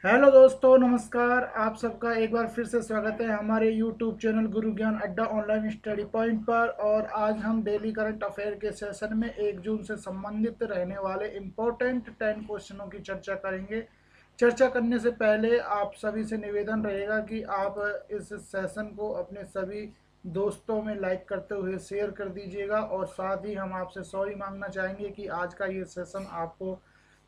Hello दोस्तों, नमस्कार। आप सबका एक बार फिर से स्वागत है हमारे यूट्यूब चैनल गुरु ज्ञान अड्डा ऑनलाइन स्टडी पॉइंट पर। और आज हम डेली करंट अफेयर के सेशन में 1 जून से संबंधित रहने वाले इम्पोर्टेंट 10 क्वेश्चनों की चर्चा करेंगे। चर्चा करने से पहले आप सभी से निवेदन रहेगा कि आप इस सेशन को अपने सभी दोस्तों में लाइक करते हुए शेयर कर दीजिएगा। और साथ ही हम आपसे सॉरी मांगना चाहेंगे कि आज का ये सेशन आपको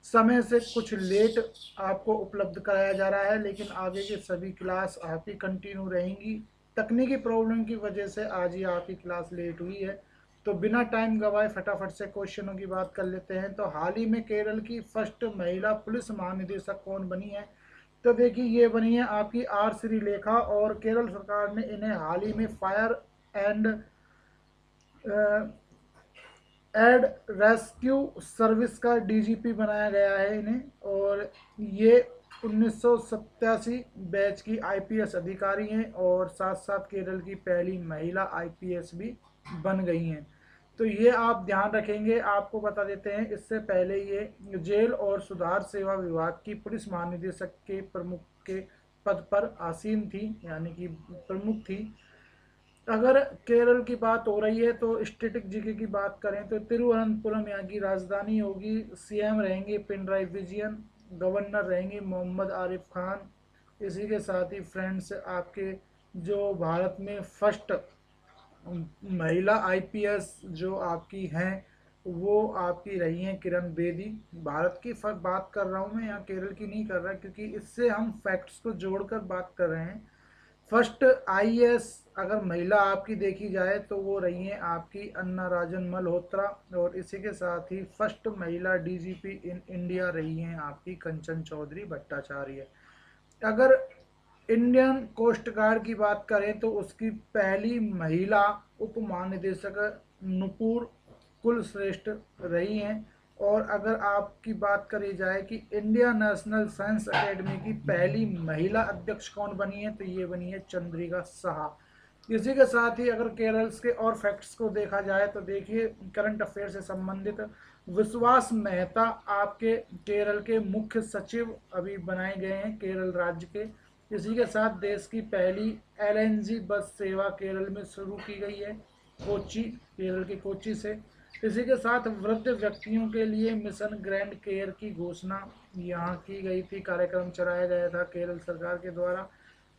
समय से कुछ लेट आपको उपलब्ध कराया जा रहा है, लेकिन आगे की सभी क्लास आपकी कंटिन्यू रहेंगी। तकनीकी प्रॉब्लम की वजह से आज ही आपकी क्लास लेट हुई है। तो बिना टाइम गवाए फटाफट से क्वेश्चनों की बात कर लेते हैं। तो हाल ही में केरल की फर्स्ट महिला पुलिस महानिदेशक कौन बनी है? तो देखिए, ये बनी है आपकी आर श्रीलेखा। और केरल सरकार ने इन्हें हाल ही में fire and aid rescue service का डीजीपी बनाया गया है इन्हें। और ये 1987 बैच की आईपीएस अधिकारी हैं और साथ साथ केरल की पहली महिला आईपीएस भी बन गई हैं। तो ये आप ध्यान रखेंगे। आपको बता देते हैं, इससे पहले ये जेल और सुधार सेवा विभाग की पुलिस महानिदेशक के प्रमुख के पद पर आसीन थी, यानी कि प्रमुख थी। अगर केरल की बात हो रही है तो स्टेटिक जीके की बात करें तो तिरुवनंतपुरम यहाँ की राजधानी होगी। सीएम रहेंगे पिनराई विजयन। गवर्नर रहेंगे मोहम्मद आरिफ खान। इसी के साथ ही फ्रेंड्स, आपके जो भारत में फर्स्ट महिला आईपीएस जो आपकी हैं, वो आपकी रही हैं किरण बेदी। भारत की बात कर रहा हूँ मैं, यहाँ केरल की नहीं कर रहा, क्योंकि इससे हम फैक्ट्स को जोड़कर बात कर रहे हैं। फर्स्ट आईएएस अगर महिला आपकी देखी जाए तो वो रही हैं आपकी अन्ना राजन मल्होत्रा। और इसी के साथ ही फर्स्ट महिला डीजीपी इन इंडिया रही हैं आपकी कंचन चौधरी भट्टाचार्य। अगर इंडियन कोस्ट गार्ड की बात करें तो उसकी पहली महिला उप महानिदेशक नुपुर कुलश्रेष्ठ रही हैं। और अगर आपकी बात करी जाए कि इंडिया नेशनल साइंस एकेडमी की पहली महिला अध्यक्ष कौन बनी है, तो ये बनी है चंद्रिका साहा। इसी के साथ ही अगर केरल के और फैक्ट्स को देखा जाए तो देखिए, करंट अफेयर से संबंधित विश्वास मेहता आपके केरल के मुख्य सचिव अभी बनाए गए हैं केरल राज्य के। इसी के साथ देश की पहली एलएनजी बस सेवा केरल में शुरू की गई है, कोच्चि, केरल के कोच्चि से। इसी के साथ वृद्ध व्यक्तियों के लिए मिशन ग्रैंड केयर की घोषणा यहाँ की गई थी, कार्यक्रम चलाया गया था केरल सरकार के द्वारा।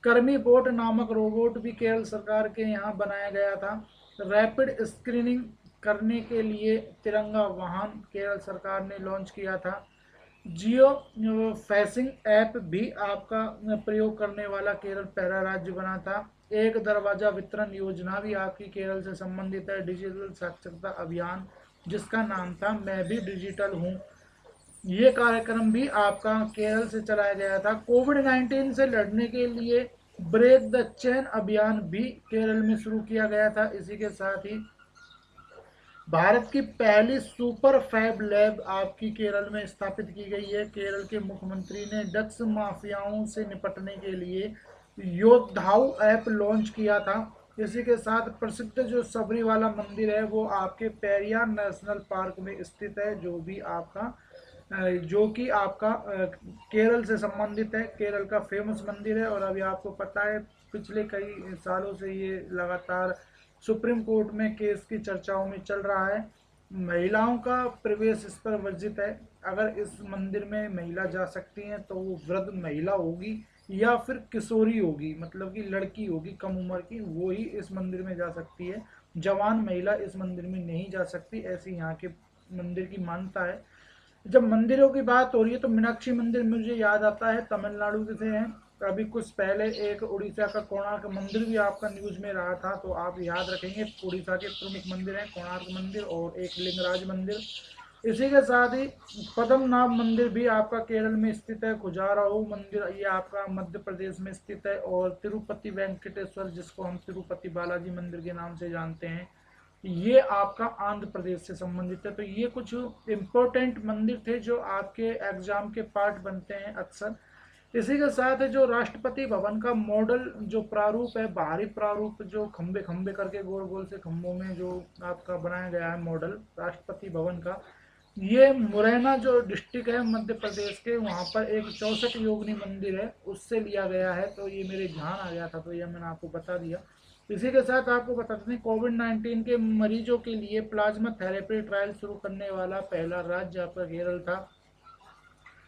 कर्मी बोट नामक रोबोट भी केरल सरकार के यहाँ बनाया गया था। रैपिड स्क्रीनिंग करने के लिए तिरंगा वाहन केरल सरकार ने लॉन्च किया था। जियो फैसिंग ऐप भी आपका प्रयोग करने वाला केरल पहला राज्य बना था। एक दरवाजा वितरण योजना भी आपकी केरल से संबंधित है। डिजिटल साक्षरता अभियान जिसका नाम था मैं भी डिजिटल हूँ, ये कार्यक्रम भी आपका केरल से चलाया गया था। कोविड-19 से लड़ने के लिए ब्रेक द चेन अभियान भी केरल में शुरू किया गया था। इसी के साथ ही भारत की पहली सुपर फैब लैब आपकी केरल में स्थापित की गई है। केरल के मुख्यमंत्री ने ड्रग्स माफियाओं से निपटने के लिए योद्धाऊ ऐप लॉन्च किया था। इसी के साथ प्रसिद्ध जो सबरीवाला मंदिर है वो आपके पेरियार नेशनल पार्क में स्थित है, जो कि आपका केरल से संबंधित है। केरल का फेमस मंदिर है। और अभी आपको पता है, पिछले कई सालों से ये लगातार सुप्रीम कोर्ट में केस की चर्चाओं में चल रहा है। महिलाओं का प्रवेश इस पर वर्जित है। अगर इस मंदिर में महिला जा सकती हैं तो वो वृद्ध महिला होगी या फिर किशोरी होगी, मतलब कि लड़की होगी कम उम्र की, वो ही इस मंदिर में जा सकती है। जवान महिला इस मंदिर में नहीं जा सकती, ऐसी यहाँ के मंदिर की मान्यता है। जब मंदिरों की बात हो रही है तो मीनाक्षी मंदिर मुझे याद आता है तमिलनाडु से है। अभी कुछ पहले एक उड़ीसा का कोणार्क मंदिर भी आपका न्यूज में रहा था, तो आप याद रखेंगे उड़ीसा के प्रमुख मंदिर हैं कोणार्क मंदिर और एक लिंगराज मंदिर। इसी के साथ ही पद्मनाभ मंदिर भी आपका केरल में स्थित है। खुजाराहो मंदिर ये आपका मध्य प्रदेश में स्थित है। और तिरुपति वेंकटेश्वर, जिसको हम तिरुपति बालाजी मंदिर के नाम से जानते हैं, ये आपका आंध्र प्रदेश से संबंधित है। तो ये कुछ इम्पोर्टेंट मंदिर थे जो आपके एग्जाम के पार्ट बनते हैं अक्सर। इसी के साथ जो राष्ट्रपति भवन का मॉडल जो प्रारूप है, बाहरी प्रारूप, जो खंबे खंबे करके गोल गोल से खंभों में जो आपका बनाया गया है मॉडल राष्ट्रपति भवन का, ये मुरैना जो डिस्ट्रिक्ट है मध्य प्रदेश के, वहाँ पर एक 64 योगिनी मंदिर है, उससे लिया गया है। तो ये मेरे ध्यान आ गया था, तो ये मैंने आपको बता दिया। इसी के साथ आपको बता देते हैं, कोविड-19 के मरीजों के लिए प्लाज्मा थेरेपी ट्रायल शुरू करने वाला पहला राज्य आपका केरल था।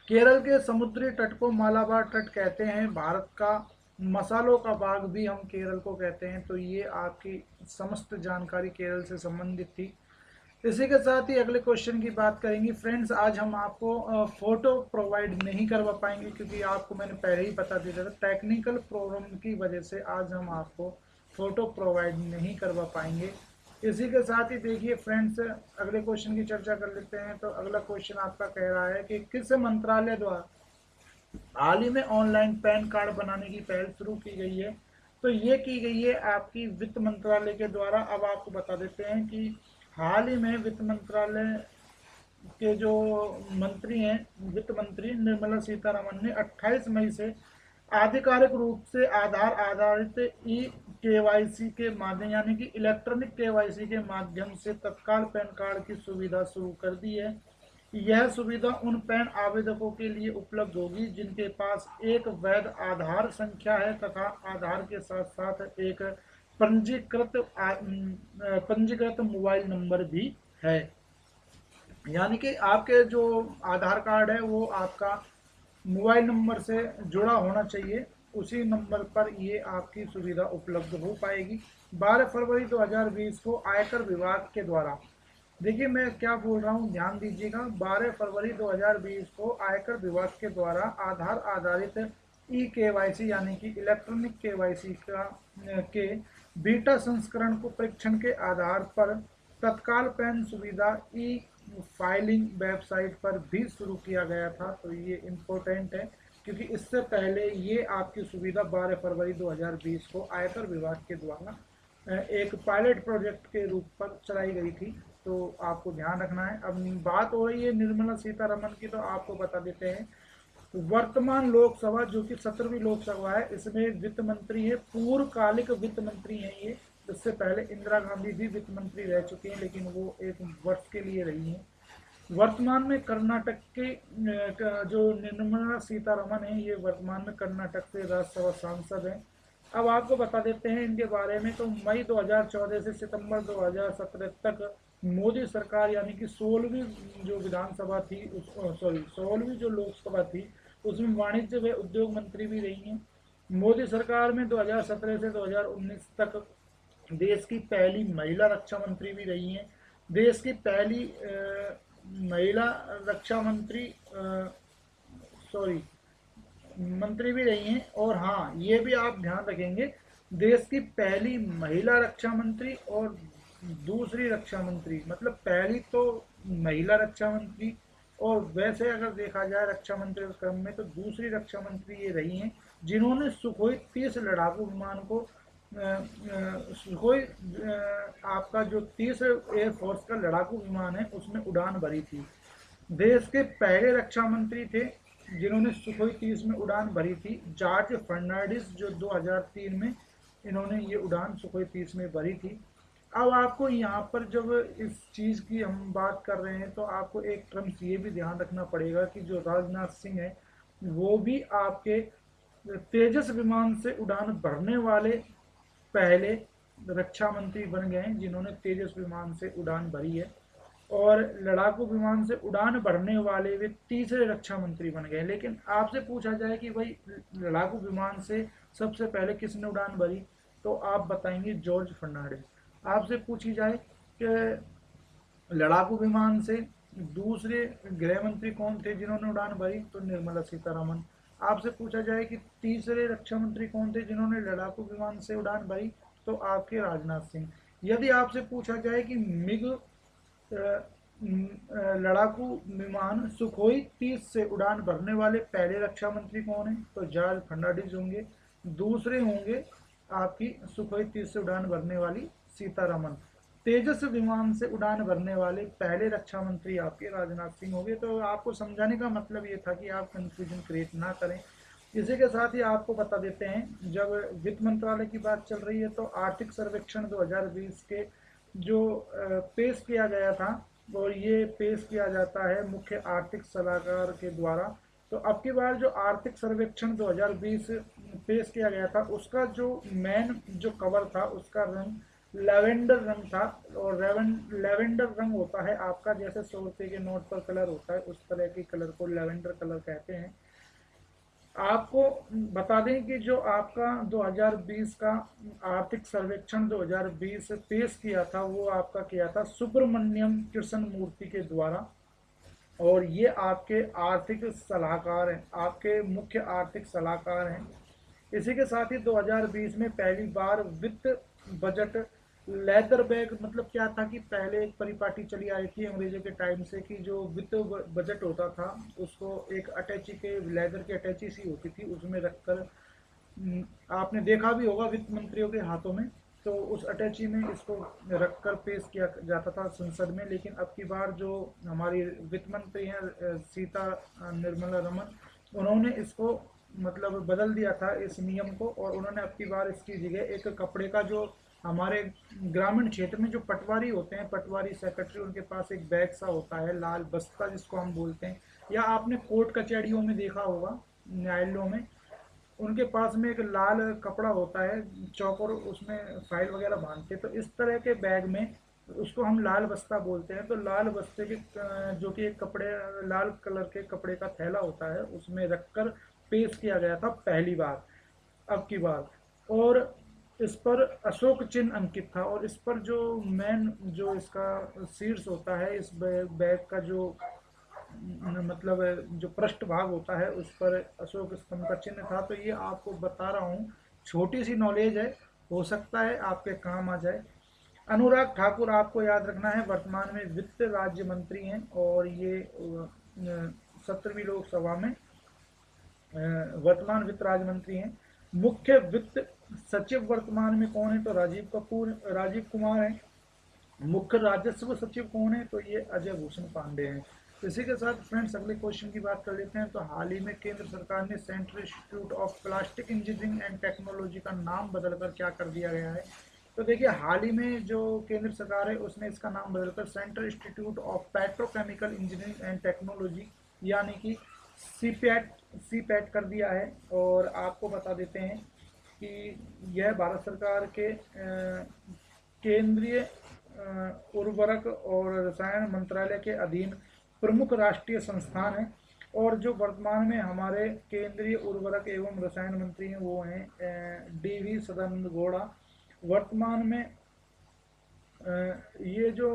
केरल के समुद्री तट को मालाबार तट कहते हैं। भारत का मसालों का बाग भी हम केरल को कहते हैं। तो ये आपकी समस्त जानकारी केरल से संबंधित थी। इसी के साथ ही अगले क्वेश्चन की बात करेंगे। फ्रेंड्स, आज हम आपको फोटो प्रोवाइड नहीं करवा पाएंगे, क्योंकि आपको मैंने पहले ही बता दिया था, टेक्निकल प्रॉब्लम की वजह से आज हम आपको फोटो प्रोवाइड नहीं करवा पाएंगे। इसी के साथ ही देखिए फ्रेंड्स, अगले क्वेश्चन की चर्चा कर लेते हैं। तो अगला क्वेश्चन आपका कह रहा है कि किस मंत्रालय द्वारा हाल ही में ऑनलाइन पैन कार्ड बनाने की पहल शुरू की गई है। तो ये की गई है आपकी वित्त मंत्रालय के द्वारा। अब आपको बता देते हैं कि हाल ही में वित्त मंत्रालय के जो मंत्री हैं, वित्त मंत्री निर्मला सीतारमन ने 28 मई से आधिकारिक रूप से आधार आधारित ई केवाईसी के माध्यम, यानी कि इलेक्ट्रॉनिक केवाईसी के माध्यम से तत्काल पैन कार्ड की सुविधा शुरू कर दी है। यह सुविधा उन पैन आवेदकों के लिए उपलब्ध होगी जिनके पास एक वैध आधार संख्या है तथा आधार के साथ साथ एक पंजीकृत मोबाइल नंबर भी है। यानी कि आपके जो आधार कार्ड है वो आपका मोबाइल नंबर से जुड़ा होना चाहिए, उसी नंबर पर ये आपकी सुविधा उपलब्ध हो पाएगी। 12 फरवरी 2020 को आयकर विभाग के द्वारा, देखिए मैं क्या बोल रहा हूँ, ध्यान दीजिएगा, 12 फरवरी 2020 को आयकर विभाग के द्वारा आधार आधारित ई केवाईसी यानी कि इलेक्ट्रॉनिक केवाईसी के बीटा संस्करण को परीक्षण के आधार पर तत्काल पैन सुविधा ई फाइलिंग वेबसाइट पर भी शुरू किया गया था। तो ये इम्पोर्टेंट है, क्योंकि इससे पहले ये आपकी सुविधा 12 फरवरी 2020 को आयकर विभाग के द्वारा एक पायलट प्रोजेक्ट के रूप पर चलाई गई थी। तो आपको ध्यान रखना है। अब बात हो रही है निर्मला सीतारमन की, तो आपको बता देते हैं वर्तमान लोकसभा जो कि 17वीं लोकसभा है, इसमें वित्त मंत्री है, पूर्वकालिक वित्त मंत्री हैं ये। इससे पहले इंदिरा गांधी भी वित्त मंत्री रह चुके हैं, लेकिन वो एक वर्ष के लिए रही हैं। वर्तमान में कर्नाटक के जो निर्मला सीतारमन है, ये वर्तमान में कर्नाटक से राज्यसभा सांसद हैं। अब आपको बता देते हैं इनके बारे में। तो मई 2014 से सितंबर 2017 तक मोदी सरकार, यानी कि 16वीं जो विधानसभा थी, सॉरी 16वीं जो लोकसभा थी, उसमें वाणिज्य व उद्योग मंत्री भी रही हैं। मोदी सरकार में 2017 से 2019 तक देश की पहली महिला रक्षा मंत्री भी रही हैं। देश की पहली महिला रक्षा मंत्री सॉरी मंत्री भी रही हैं। और हाँ, ये भी आप ध्यान रखेंगे, देश की पहली महिला रक्षा मंत्री और दूसरी रक्षा मंत्री, मतलब पहली तो महिला रक्षा मंत्री, और वैसे अगर देखा जाए रक्षा मंत्री के क्रम में तो दूसरी रक्षा मंत्री ये रही हैं जिन्होंने सुखोई 30 लड़ाकू विमान को सुखोई आपका जो 30 एयरफोर्स का लड़ाकू विमान है उसमें उड़ान भरी थी। देश के पहले रक्षा मंत्री थे जिन्होंने सुखोई 30 में उड़ान भरी थी, जॉर्ज फर्नांडिस, जो 2003 में इन्होंने ये उड़ान सुखोई 30 में भरी थी। अब आपको यहाँ पर जब इस चीज़ की हम बात कर रहे हैं तो आपको एक टर्म्स ये भी ध्यान रखना पड़ेगा कि जो राजनाथ सिंह है वो भी आपके तेजस विमान से उड़ान भरने वाले पहले रक्षा मंत्री बन गए हैं जिन्होंने तेजस विमान से उड़ान भरी है, और लड़ाकू विमान से उड़ान भरने वाले वे तीसरे रक्षा मंत्री बन गए। लेकिन आपसे पूछा जाए कि भाई लड़ाकू विमान से सबसे पहले किसने उड़ान भरी, तो आप बताएंगे जॉर्ज फर्नांडिस। आपसे पूछी जाए कि लड़ाकू विमान से दूसरे गृह मंत्री कौन थे जिन्होंने उड़ान भरी, तो निर्मला सीतारमन। आपसे पूछा जाए कि तीसरे रक्षा मंत्री कौन थे जिन्होंने लड़ाकू विमान से उड़ान भरी, तो आपके राजनाथ सिंह। यदि आपसे पूछा जाए कि मिग लड़ाकू विमान सुखोई 30 से उड़ान भरने वाले पहले रक्षा मंत्री कौन है, तो जॉर्ज फर्नांडिस होंगे। दूसरे होंगे आपकी सुखोई 30 से उड़ान भरने वाली सीतारमन। तेजस विमान से उड़ान भरने वाले पहले रक्षा मंत्री आपके राजनाथ सिंह होंगे। तो आपको समझाने का मतलब ये था कि आप कंफ्यूजन क्रिएट ना करें। इसी के साथ ही आपको बता देते हैं, जब वित्त मंत्रालय की बात चल रही है तो आर्थिक सर्वेक्षण 2020 के जो पेश किया गया था और ये पेश किया जाता है मुख्य आर्थिक सलाहकार के द्वारा। तो अब की बार जो आर्थिक सर्वेक्षण 2020 पेश किया गया था, उसका जो मेन जो कवर था उसका रंग लेवेंडर रंग था। और लेवेंडर रंग होता है आपका, जैसे 100 रुपये के नोट पर कलर होता है उस तरह के कलर को लेवेंडर कलर कहते हैं। आपको बता दें कि जो आपका 2020 का आर्थिक सर्वेक्षण 2020 पेश किया था, वो आपका किया था सुब्रमण्यम कृष्ण मूर्ति के द्वारा। और ये आपके आर्थिक सलाहकार हैं, आपके मुख्य आर्थिक सलाहकार हैं। इसी के साथ ही 2020 में पहली बार वित्त बजट लेदर बैग, मतलब क्या था कि पहले एक परिपाटी चली आई थी अंग्रेजों के टाइम से कि जो वित्त बजट होता था उसको एक अटैची के लेदर की अटैची सी होती थी उसमें रखकर, आपने देखा भी होगा वित्त मंत्रियों के हाथों में, तो उस अटैची में इसको रखकर पेश किया जाता था संसद में। लेकिन अब की बार जो हमारी वित्त मंत्री हैं सीता निर्मला रमन, उन्होंने इसको मतलब बदल दिया था इस नियम को, और उन्होंने अब की बार इसकी जगह एक कपड़े का, जो हमारे ग्रामीण क्षेत्र में जो पटवारी होते हैं, पटवारी सेक्रेटरी, उनके पास एक बैग सा होता है लाल बस्ता जिसको हम बोलते हैं, या आपने कोर्ट कचहरियों में देखा होगा न्यायालयों में, उनके पास में एक लाल कपड़ा होता है चौकोर, उसमें फाइल वगैरह बांधते हैं। तो इस तरह के बैग में उसको हम लाल बस्ता बोलते हैं। तो लाल बस्ते के जो कि एक कपड़े लाल कलर के कपड़े का थैला होता है उसमें रखकर पेश किया गया था पहली बार अब की बार। और इस पर अशोक चिन्ह अंकित था, और इस पर जो मेन जो इसका शीर्ष होता है इस बैग का जो मतलब जो पृष्ठ भाग होता है उस पर अशोक स्तंभ का चिन्ह था। तो ये आपको बता रहा हूँ, छोटी सी नॉलेज है, हो सकता है आपके काम आ जाए। अनुराग ठाकुर आपको याद रखना है, वर्तमान में वित्त राज्य मंत्री हैं, और ये 17वीं लोकसभा में वर्तमान वित्त राज्य मंत्री हैं। मुख्य वित्त सचिव वर्तमान में कौन है, तो राजीव कुमार हैं। मुख्य राजस्व सचिव कौन है, तो ये अजय भूषण पांडे हैं। इसी के साथ फ्रेंड्स अगले क्वेश्चन की बात कर लेते हैं। तो हाल ही में केंद्र सरकार ने central institute of plastic engineering and technology का नाम बदलकर क्या कर दिया गया है। तो देखिए, हाल ही में जो केंद्र सरकार है उसने इसका नाम बदलकर central institute of petrochemical engineering and technology यानी कि सीपैट सीपैट कर दिया है। और आपको बता देते हैं कि यह भारत सरकार के केंद्रीय उर्वरक और रसायन मंत्रालय के अधीन प्रमुख राष्ट्रीय संस्थान है। और जो वर्तमान में हमारे केंद्रीय उर्वरक एवं रसायन मंत्री हैं वो हैं DV सदानंद गौड़ा। वर्तमान में ये जो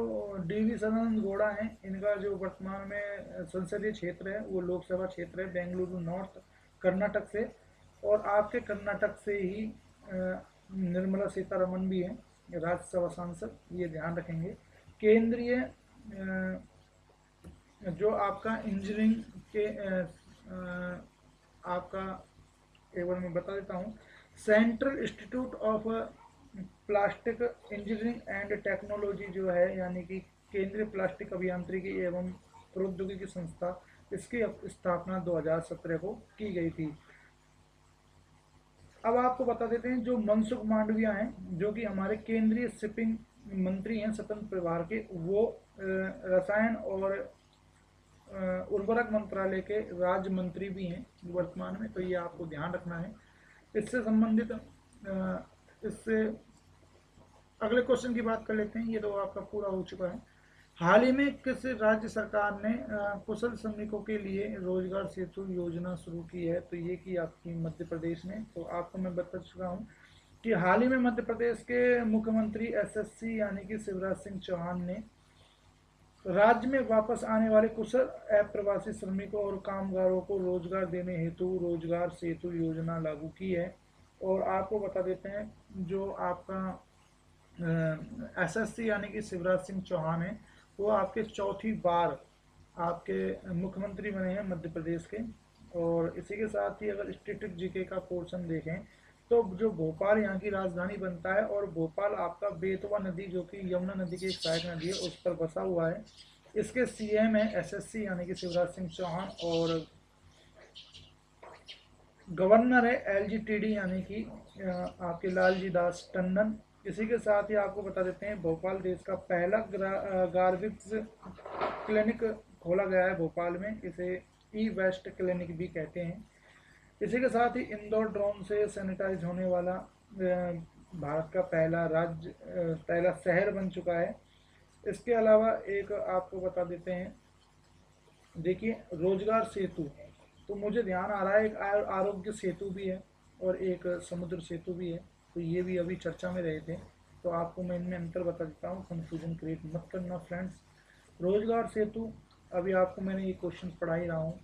DV सदानंद गौड़ा हैं, इनका जो वर्तमान में संसदीय क्षेत्र है वो लोकसभा क्षेत्र है बेंगलुरु नॉर्थ, कर्नाटक से। और आपके कर्नाटक से ही निर्मला सीतारमन भी हैं राज्यसभा सांसद, ये ध्यान रखेंगे। केंद्रीय जो आपका इंजीनियरिंग के आपका एक बार मैं बता देता हूँ, central institute of plastic engineering and technology जो है, यानी कि केंद्रीय प्लास्टिक अभियांत्रिकी एवं प्रौद्योगिकी संस्था, इसकी स्थापना 2017 को की गई थी। अब आपको बता देते हैं जो मनसुख मांडविया हैं, जो कि हमारे केंद्रीय शिपिंग मंत्री हैं स्वतंत्र प्रभार के, वो रसायन और उर्वरक मंत्रालय के राज्य मंत्री भी हैं वर्तमान में। तो ये आपको ध्यान रखना है। इससे संबंधित इससे अगले क्वेश्चन की बात कर लेते हैं। ये तो आपका पूरा हो चुका है। हाल ही में किस राज्य सरकार ने कुशल श्रमिकों के लिए रोजगार सेतु योजना शुरू की है, तो ये की आपकी मध्य प्रदेश ने। तो आपको मैं बता चुका हूँ कि हाल ही में मध्य प्रदेश के मुख्यमंत्री SSC यानी कि शिवराज सिंह चौहान ने राज्य में वापस आने वाले कुशल अप्रवासी श्रमिकों और कामगारों को रोजगार देने हेतु रोजगार सेतु योजना लागू की है। और आपको बता देते हैं जो आपका SSC यानी कि शिवराज सिंह चौहान है, वो आपके चौथी बार आपके मुख्यमंत्री बने हैं मध्य प्रदेश के। और इसी के साथ ही अगर स्टैटिक जीके का पोर्शन देखें तो जो भोपाल यहाँ की राजधानी बनता है, और भोपाल आपका बेतवा नदी जो कि यमुना नदी की एक सहायक नदी है उस पर बसा हुआ है। इसके CM है SSC यानी कि शिवराज सिंह चौहान, और गवर्नर है LGTD यानी कि आपके लालजी दास टंडन। इसी के साथ ही आपको बता देते हैं भोपाल देश का पहला गार्बिक्स क्लिनिक खोला गया है भोपाल में, इसे ई वेस्ट क्लिनिक भी कहते हैं। इसी के साथ ही इंदौर ड्रोन से सैनिटाइज होने वाला भारत का पहला शहर बन चुका है। इसके अलावा एक आपको बता देते हैं, देखिए रोजगार सेतु, तो मुझे ध्यान आ रहा है एक आरोग्य सेतु भी है और एक समुद्र सेतु भी है, तो ये भी अभी चर्चा में रहे थे। तो आपको मैं इनमें अंतर बता देता हूँ, कंफ्यूजन क्रिएट मत करना फ्रेंड्स। रोजगार सेतु अभी आपको मैंने ये क्वेश्चन पढ़ा ही रहा हूँ।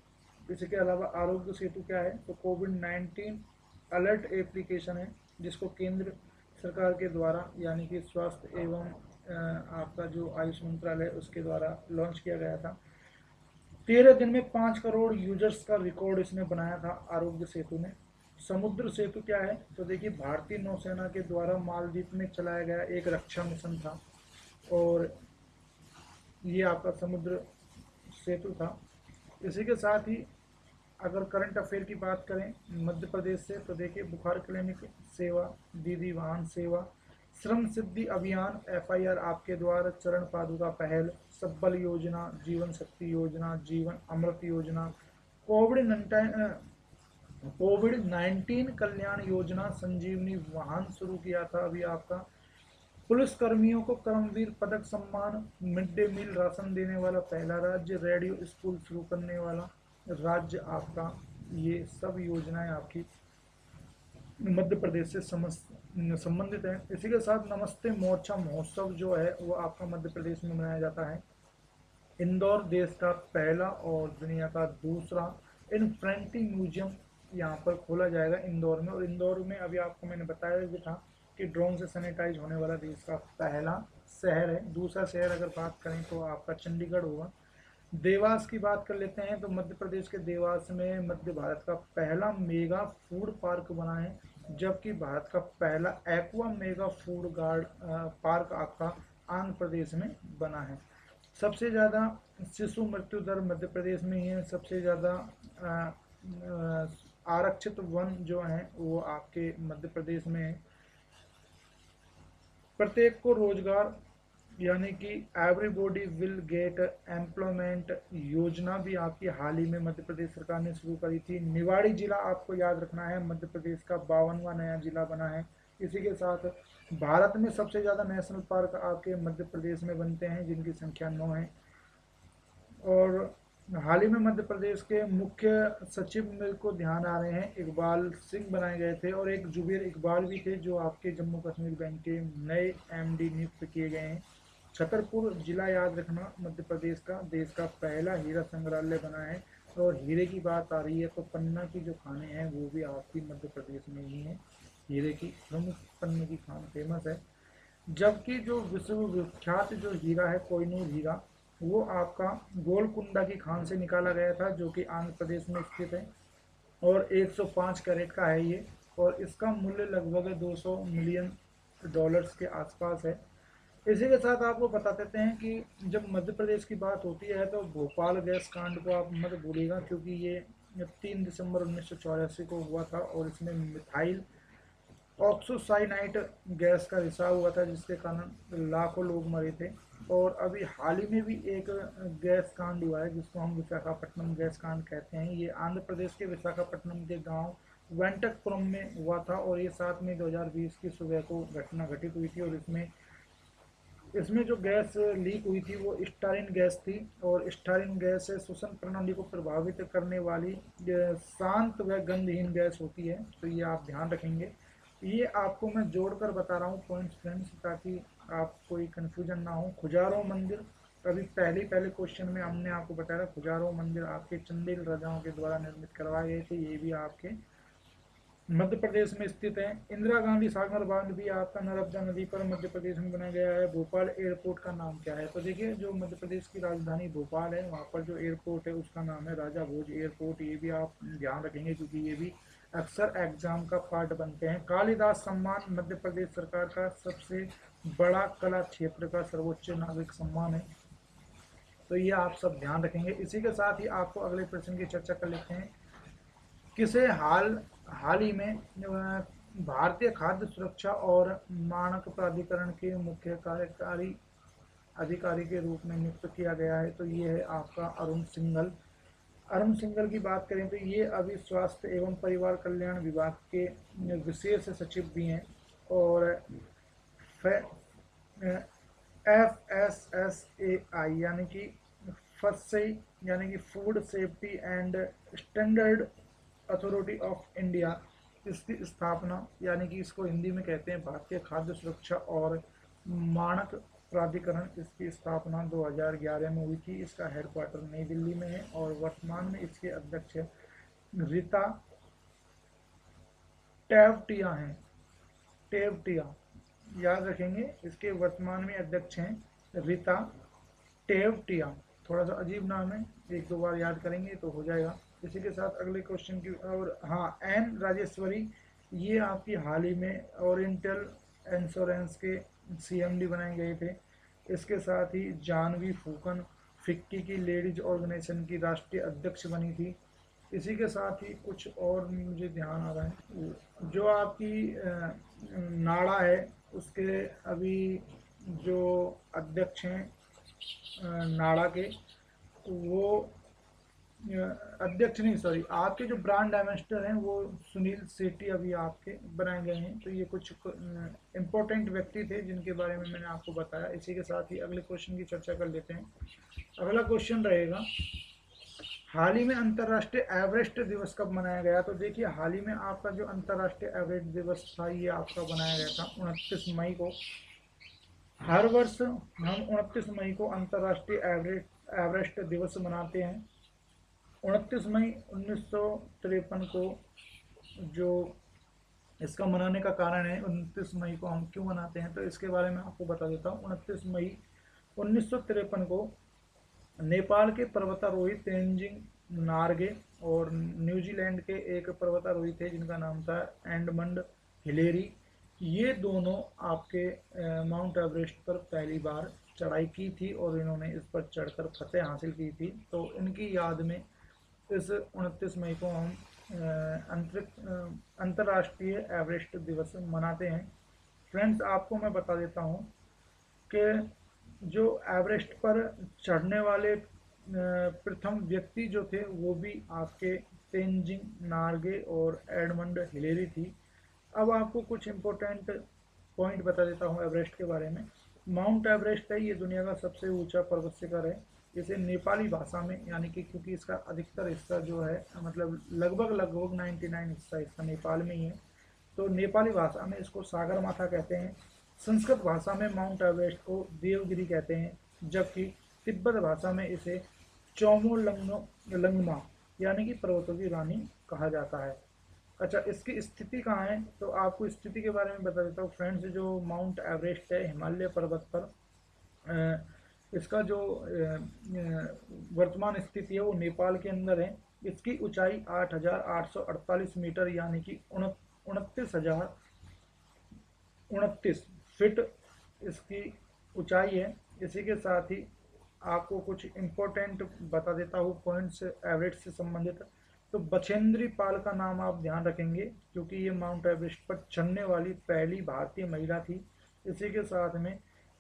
इसके अलावा आरोग्य सेतु क्या है, तो कोविड-19 अलर्ट एप्लीकेशन है जिसको केंद्र सरकार के द्वारा यानी कि स्वास्थ्य एवं आपका जो आयुष मंत्रालय उसके द्वारा लॉन्च किया गया था। 13 दिन में 5 करोड़ यूजर्स का रिकॉर्ड इसने बनाया था आरोग्य सेतु ने। समुद्र सेतु क्या है, तो देखिए भारतीय नौसेना के द्वारा मालदीव में चलाया गया एक रक्षा मिशन था और ये आपका समुद्र सेतु था। इसी के साथ ही अगर करंट अफेयर की बात करें मध्य प्रदेश से, तो देखिए बुखार क्लिनिक सेवा, दीदी वाहन सेवा, श्रम सिद्धि अभियान FIR आपके द्वारा, चरण पादुका पहल, सब्बल योजना, जीवन शक्ति योजना, जीवन अमृत योजना, कोविड-19 कल्याण योजना, संजीवनी वाहन शुरू किया था अभी आपका, पुलिस कर्मियों को कर्मवीर पदक सम्मान, मिड डे मील राशन देने वाला पहला राज्य, रेडियो स्कूल शुरू करने वाला राज्य आपका, ये सब योजनाएं आपकी मध्य प्रदेश से संबंधित है। इसी के साथ नमस्ते मोर्चा महोत्सव जो है वो आपका मध्य प्रदेश में मनाया जाता है। इंदौर देश का पहला और दुनिया का दूसरा इन्फेंट्री म्यूजियम यहाँ पर खोला जाएगा इंदौर में। और इंदौर में अभी आपको मैंने बताया भी था कि ड्रोन से सैनिटाइज होने वाला देश का पहला शहर है। दूसरा शहर अगर बात करें तो आपका चंडीगढ़ होगा। देवास की बात कर लेते हैं, तो मध्य प्रदेश के देवास में मध्य भारत का पहला मेगा फूड पार्क बना है, जबकि भारत का पहला एक्वा मेगा फूड पार्क आपका आंध्र प्रदेश में बना है। सबसे ज़्यादा शिशु मृत्यु दर मध्य प्रदेश में ही है। सबसे ज़्यादा आरक्षित वन जो हैं वो आपके मध्य प्रदेश में है। प्रत्येक को रोजगार यानी कि एवरीबॉडी विल गेट एम्प्लॉयमेंट योजना भी आपकी हाल ही में मध्य प्रदेश सरकार ने शुरू करी थी। निवाड़ी जिला आपको याद रखना है, मध्य प्रदेश का 52वां नया जिला बना है। इसी के साथ भारत में सबसे ज़्यादा नेशनल पार्क आपके मध्य प्रदेश में बनते हैं जिनकी संख्या 9 है। और हाल ही में मध्य प्रदेश के मुख्य सचिव मेरे को ध्यान आ रहे हैं इकबाल सिंह बनाए गए थे, और एक जुबेर इकबाल भी थे जो आपके जम्मू कश्मीर बैंक के नए MD नियुक्त किए गए हैं। छतरपुर जिला याद रखना मध्य प्रदेश का देश का पहला हीरा संग्रहालय बना है। और हीरे की बात आ रही है तो पन्ना की जो खाने हैं वो भी आपकी मध्य प्रदेश में ही हैं। हीरे की प्रमुख पन्ने की खान फेमस है। जबकि जो विश्व विख्यात जो हीरा है कोहिनूर हीरा, वो आपका गोलकुंडा की खान से निकाला गया था जो कि आंध्र प्रदेश में स्थित है और 105 कैरेट का है ये, और इसका मूल्य लगभग $200 मिलियन के आसपास है। इसी के साथ आपको बता देते हैं कि जब मध्य प्रदेश की बात होती है तो भोपाल गैस कांड को आप मत भूलिएगा, क्योंकि ये 3 दिसंबर 1984 को हुआ था और इसमें मिथाइल ऑक्सोसाइनाइट गैस का रिसाव हुआ था जिसके कारण लाखों लोग मरे थे। और अभी हाल ही में भी एक गैस कांड हुआ है जिसको हम विशाखापट्टनम गैस कांड कहते हैं। ये आंध्र प्रदेश के विशाखापट्टनम के गांव वेंकटपुरम में हुआ था और ये 7 मई 2020 की सुबह को घटना घटित हुई थी। और इसमें जो गैस लीक हुई थी वो स्टारिन गैस थी, और स्टारिन गैस श्वसन प्रणाली को प्रभावित करने वाली शांत व गंधहीन गैस होती है, तो ये आप ध्यान रखेंगे। ये आपको मैं जोड़कर बता रहा हूँ पॉइंट्स फ्रेंड्स, ताकि आप कोई कन्फ्यूजन ना हो। खुजारो मंदिर, अभी पहले क्वेश्चन में हमने आपको बताया खुजारो मंदिर आपके चंदेल राजाओं के द्वारा निर्मित करवाए गए थे, ये भी आपके मध्य प्रदेश में स्थित है। इंदिरा गांधी सागर बांध भी आपका नर्मदा नदी पर मध्य प्रदेश में बनाया गया है। भोपाल एयरपोर्ट का नाम क्या है, तो देखिए जो मध्य प्रदेश की राजधानी भोपाल है वहाँ पर जो एयरपोर्ट है उसका नाम है राजा भोज एयरपोर्ट। ये भी आप ध्यान रखेंगे क्योंकि ये भी अक्सर एग्जाम का पार्ट बनते हैं। कालिदास सम्मान मध्य प्रदेश सरकार का सबसे बड़ा कला क्षेत्र का सर्वोच्च नागरिक सम्मान है, तो ये आप सब ध्यान रखेंगे। इसी के साथ ही आपको अगले प्रश्न की चर्चा कर लेते हैं। किसे हाल ही में भारतीय खाद्य सुरक्षा और मानक प्राधिकरण के मुख्य कार्यकारी अधिकारी के रूप में नियुक्त किया गया है, तो ये है आपका अरुण सिंघल। अरुण सिंघल की बात करें तो ये अभी स्वास्थ्य एवं परिवार कल्याण विभाग के विशेष सचिव भी हैं, और FSSAI यानी कि फसई यानी कि food safety and standard authority of India, इसकी स्थापना यानी कि इसको हिंदी में कहते हैं भारतीय खाद्य सुरक्षा और मानक प्राधिकरण, इसकी स्थापना 2011 में हुई थी। इसका हेडक्वार्टर नई दिल्ली में है और वर्तमान में इसके अध्यक्ष रीता टेवटिया हैं। टेवटिया याद रखेंगे, इसके वर्तमान में अध्यक्ष हैं रीता टेवटिया। थोड़ा सा अजीब नाम है, एक दो बार याद करेंगे तो हो जाएगा। इसी के साथ अगले क्वेश्चन की, और हाँ, एन राजेश्वरी, ये आपकी हाल ही में ओरिएंटल इंश्योरेंस के CMD बनाए गए थे। इसके साथ ही जानवी फूकन फिक्की की लेडीज ऑर्गेनाइजेशन की राष्ट्रीय अध्यक्ष बनी थी। इसी के साथ ही कुछ और मुझे ध्यान आ रहा है, जो आपकी नाड़ा है उसके अभी जो अध्यक्ष हैं नाड़ा के, वो अध्यक्ष नहीं, सॉरी, आपके जो ब्रांड एम्बेसडर हैं वो सुनील सेठी अभी आपके बनाए गए हैं। तो ये कुछ इम्पोर्टेंट व्यक्ति थे जिनके बारे में मैंने आपको बताया। इसी के साथ ही अगले क्वेश्चन की चर्चा कर लेते हैं। अगला क्वेश्चन रहेगा, हाल ही में अंतर्राष्ट्रीय एवरेस्ट दिवस कब मनाया गया? तो देखिए, हाल ही में आपका जो अंतर्राष्ट्रीय एवरेस्ट दिवस था ये आपका बनाया गया था 29 मई को। हर वर्ष हम 29 मई को अंतर्राष्ट्रीय एवरेस्ट दिवस मनाते हैं। 29 मई 1953 को जो इसका मनाने का कारण है, 29 मई को हम क्यों मनाते हैं, तो इसके बारे में आपको बता देता हूँ। 29 मई 1953 को नेपाल के पर्वतारोही तेंजिंग नार्गे और न्यूजीलैंड के एक पर्वतारोही थे जिनका नाम था एडमंड हिलेरी, ये दोनों आपके माउंट एवरेस्ट पर पहली बार चढ़ाई की थी और इन्होंने इस पर चढ़कर फतेह हासिल की थी। तो इनकी याद में इस 29 मई को हम अंतर्राष्ट्रीय एवरेस्ट दिवस मनाते हैं। फ्रेंड्स, आपको मैं बता देता हूँ कि जो एवरेस्ट पर चढ़ने वाले प्रथम व्यक्ति जो थे वो भी आपके तेंजिंग नार्गे और एडमंड हिलेरी थी। अब आपको कुछ इम्पोर्टेंट पॉइंट बता देता हूँ एवरेस्ट के बारे में। माउंट एवरेस्ट है, ये दुनिया का सबसे ऊंचा पर्वत शिखर है। इसे नेपाली भाषा में, यानी कि क्योंकि इसका अधिकतर हिस्सा जो है, मतलब लगभग लगभग 99 हिस्सा इसका नेपाल में ही है, तो नेपाली भाषा में इसको सागर माथा कहते हैं। संस्कृत भाषा में माउंट एवरेस्ट को देवगिरी कहते हैं, जबकि तिब्बत भाषा में इसे चौमोलंगमा यानी कि पर्वतों की रानी कहा जाता है। अच्छा, इसकी स्थिति कहाँ है, तो आपको स्थिति के बारे में बता देता हूँ फ्रेंड्स। जो माउंट एवरेस्ट है हिमालय पर्वत पर, इसका जो वर्तमान स्थिति है वो नेपाल के अंदर है। इसकी ऊंचाई 8,848 मीटर यानी कि 29,029 फीट इसकी ऊंचाई है। इसी के साथ ही आपको कुछ इम्पोर्टेंट बता देता हूँ पॉइंट्स एवरेस्ट से संबंधित। तो बछेंद्री पाल का नाम आप ध्यान रखेंगे क्योंकि ये माउंट एवरेस्ट पर चढ़ने वाली पहली भारतीय महिला थी। इसी के साथ में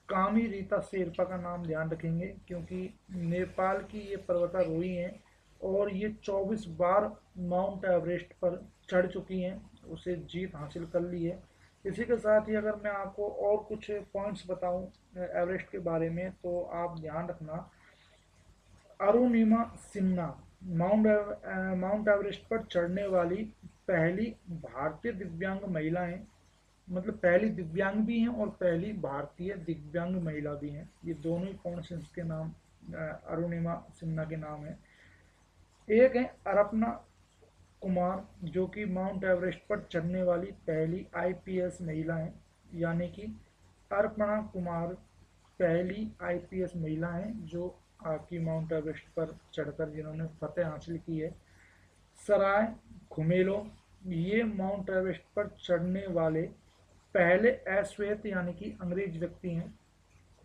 कामी रीता शेरपा का नाम ध्यान रखेंगे क्योंकि नेपाल की ये पर्वतारोही हैं और ये 24 बार माउंट एवरेस्ट पर चढ़ चुकी हैं, उसे जीत हासिल कर ली है। इसी के साथ ही अगर मैं आपको और कुछ पॉइंट्स बताऊं एवरेस्ट के बारे में, तो आप ध्यान रखना, अरुणिमा सिन्हा माउंट एवरेस्ट पर चढ़ने वाली पहली भारतीय दिव्यांग महिला हैं। मतलब पहली दिव्यांग भी हैं और पहली भारतीय दिव्यांग महिला भी हैं। ये दोनों ही पॉइंट्स के नाम अरुणिमा सिन्हा के नाम है। एक है अरपना कुमार, जो कि माउंट एवरेस्ट पर चढ़ने वाली पहली IPS महिला हैं, यानी कि अर्पणा कुमार पहली IPS महिला हैं जो आपकी माउंट एवरेस्ट पर चढ़कर जिन्होंने फतेह हासिल की है। सराय घुमेलो, ये माउंट एवरेस्ट पर चढ़ने वाले पहले अश्वेत यानी कि अंग्रेज व्यक्ति हैं,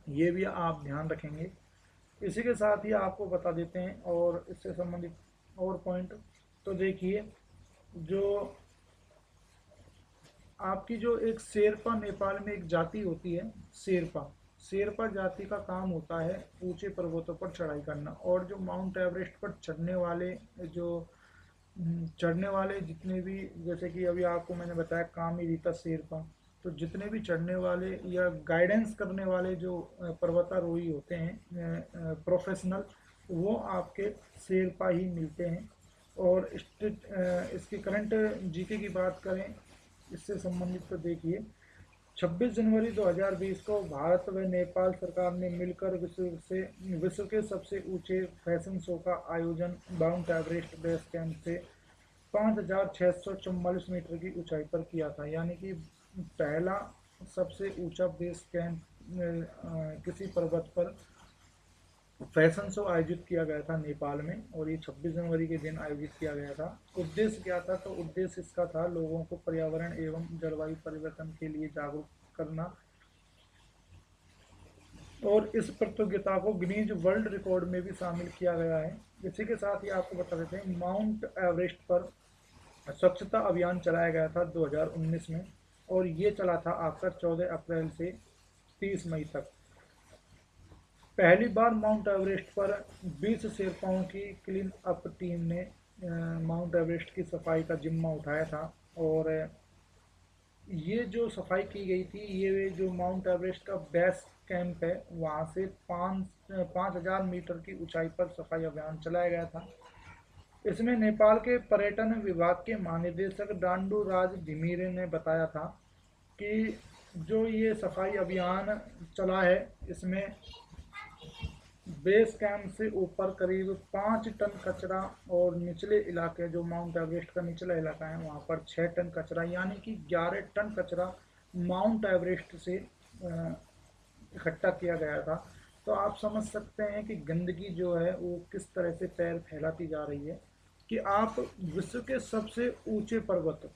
ये भी आप ध्यान रखेंगे। इसी के साथ ही आपको बता देते हैं और इससे संबंधित और पॉइंट। तो देखिए, जो आपकी जो एक शेरपा, नेपाल में एक जाति होती है शेरपा, शेरपा जाति का काम होता है ऊंचे पर्वतों पर चढ़ाई करना। और जो माउंट एवरेस्ट पर चढ़ने वाले, जो चढ़ने वाले जितने भी, जैसे कि अभी आपको मैंने बताया कामी रीता शेरपा, तो जितने भी चढ़ने वाले या गाइडेंस करने वाले जो पर्वतारोही होते हैं प्रोफेशनल, वो आपके शेरपा ही मिलते हैं। और इसकी करंट जीके की बात करें इससे संबंधित, तो देखिए 26 जनवरी 2020 को भारत व नेपाल सरकार ने मिलकर विश्व के सबसे ऊंचे फैशन शो का आयोजन माउंट एवरेस्ट बेस कैंप से 5,644 मीटर की ऊंचाई पर किया था। यानी कि पहला सबसे ऊंचा बेस कैंप किसी पर्वत पर फैशन शो आयोजित किया गया था नेपाल में, और ये 26 जनवरी के दिन आयोजित किया गया था। उद्देश्य क्या था? तो उद्देश्य इसका था लोगों को पर्यावरण एवं जलवायु परिवर्तन के लिए जागरूक करना। और इस प्रतियोगिता को गिनीज वर्ल्ड रिकॉर्ड में भी शामिल किया गया है। इसी के साथ ही आपको बता देते हैं माउंट एवरेस्ट पर स्वच्छता अभियान चलाया गया था 2019 में, और ये चला था आपका 14 अप्रैल से 30 मई तक। पहली बार माउंट एवरेस्ट पर 20 शेरपाओं की क्लीन अप टीम ने माउंट एवरेस्ट की सफाई का जिम्मा उठाया था। और ये जो सफाई की गई थी, ये जो माउंट एवरेस्ट का बेस कैंप है वहाँ से 5,000 मीटर की ऊंचाई पर सफाई अभियान चलाया गया था। इसमें नेपाल के पर्यटन विभाग के महानिदेशक डांडू राज धिमिरे ने बताया था कि जो ये सफाई अभियान चला है, इसमें बेस कैंप से ऊपर करीब 5 टन कचरा, और निचले इलाके जो माउंट एवरेस्ट का निचला इलाका है वहाँ पर 6 टन कचरा, यानी कि 11 टन कचरा माउंट एवरेस्ट से इकट्ठा किया गया था। तो आप समझ सकते हैं कि गंदगी जो है वो किस तरह से पैर फैलाती जा रही है, कि आप विश्व के सबसे ऊंचे पर्वत,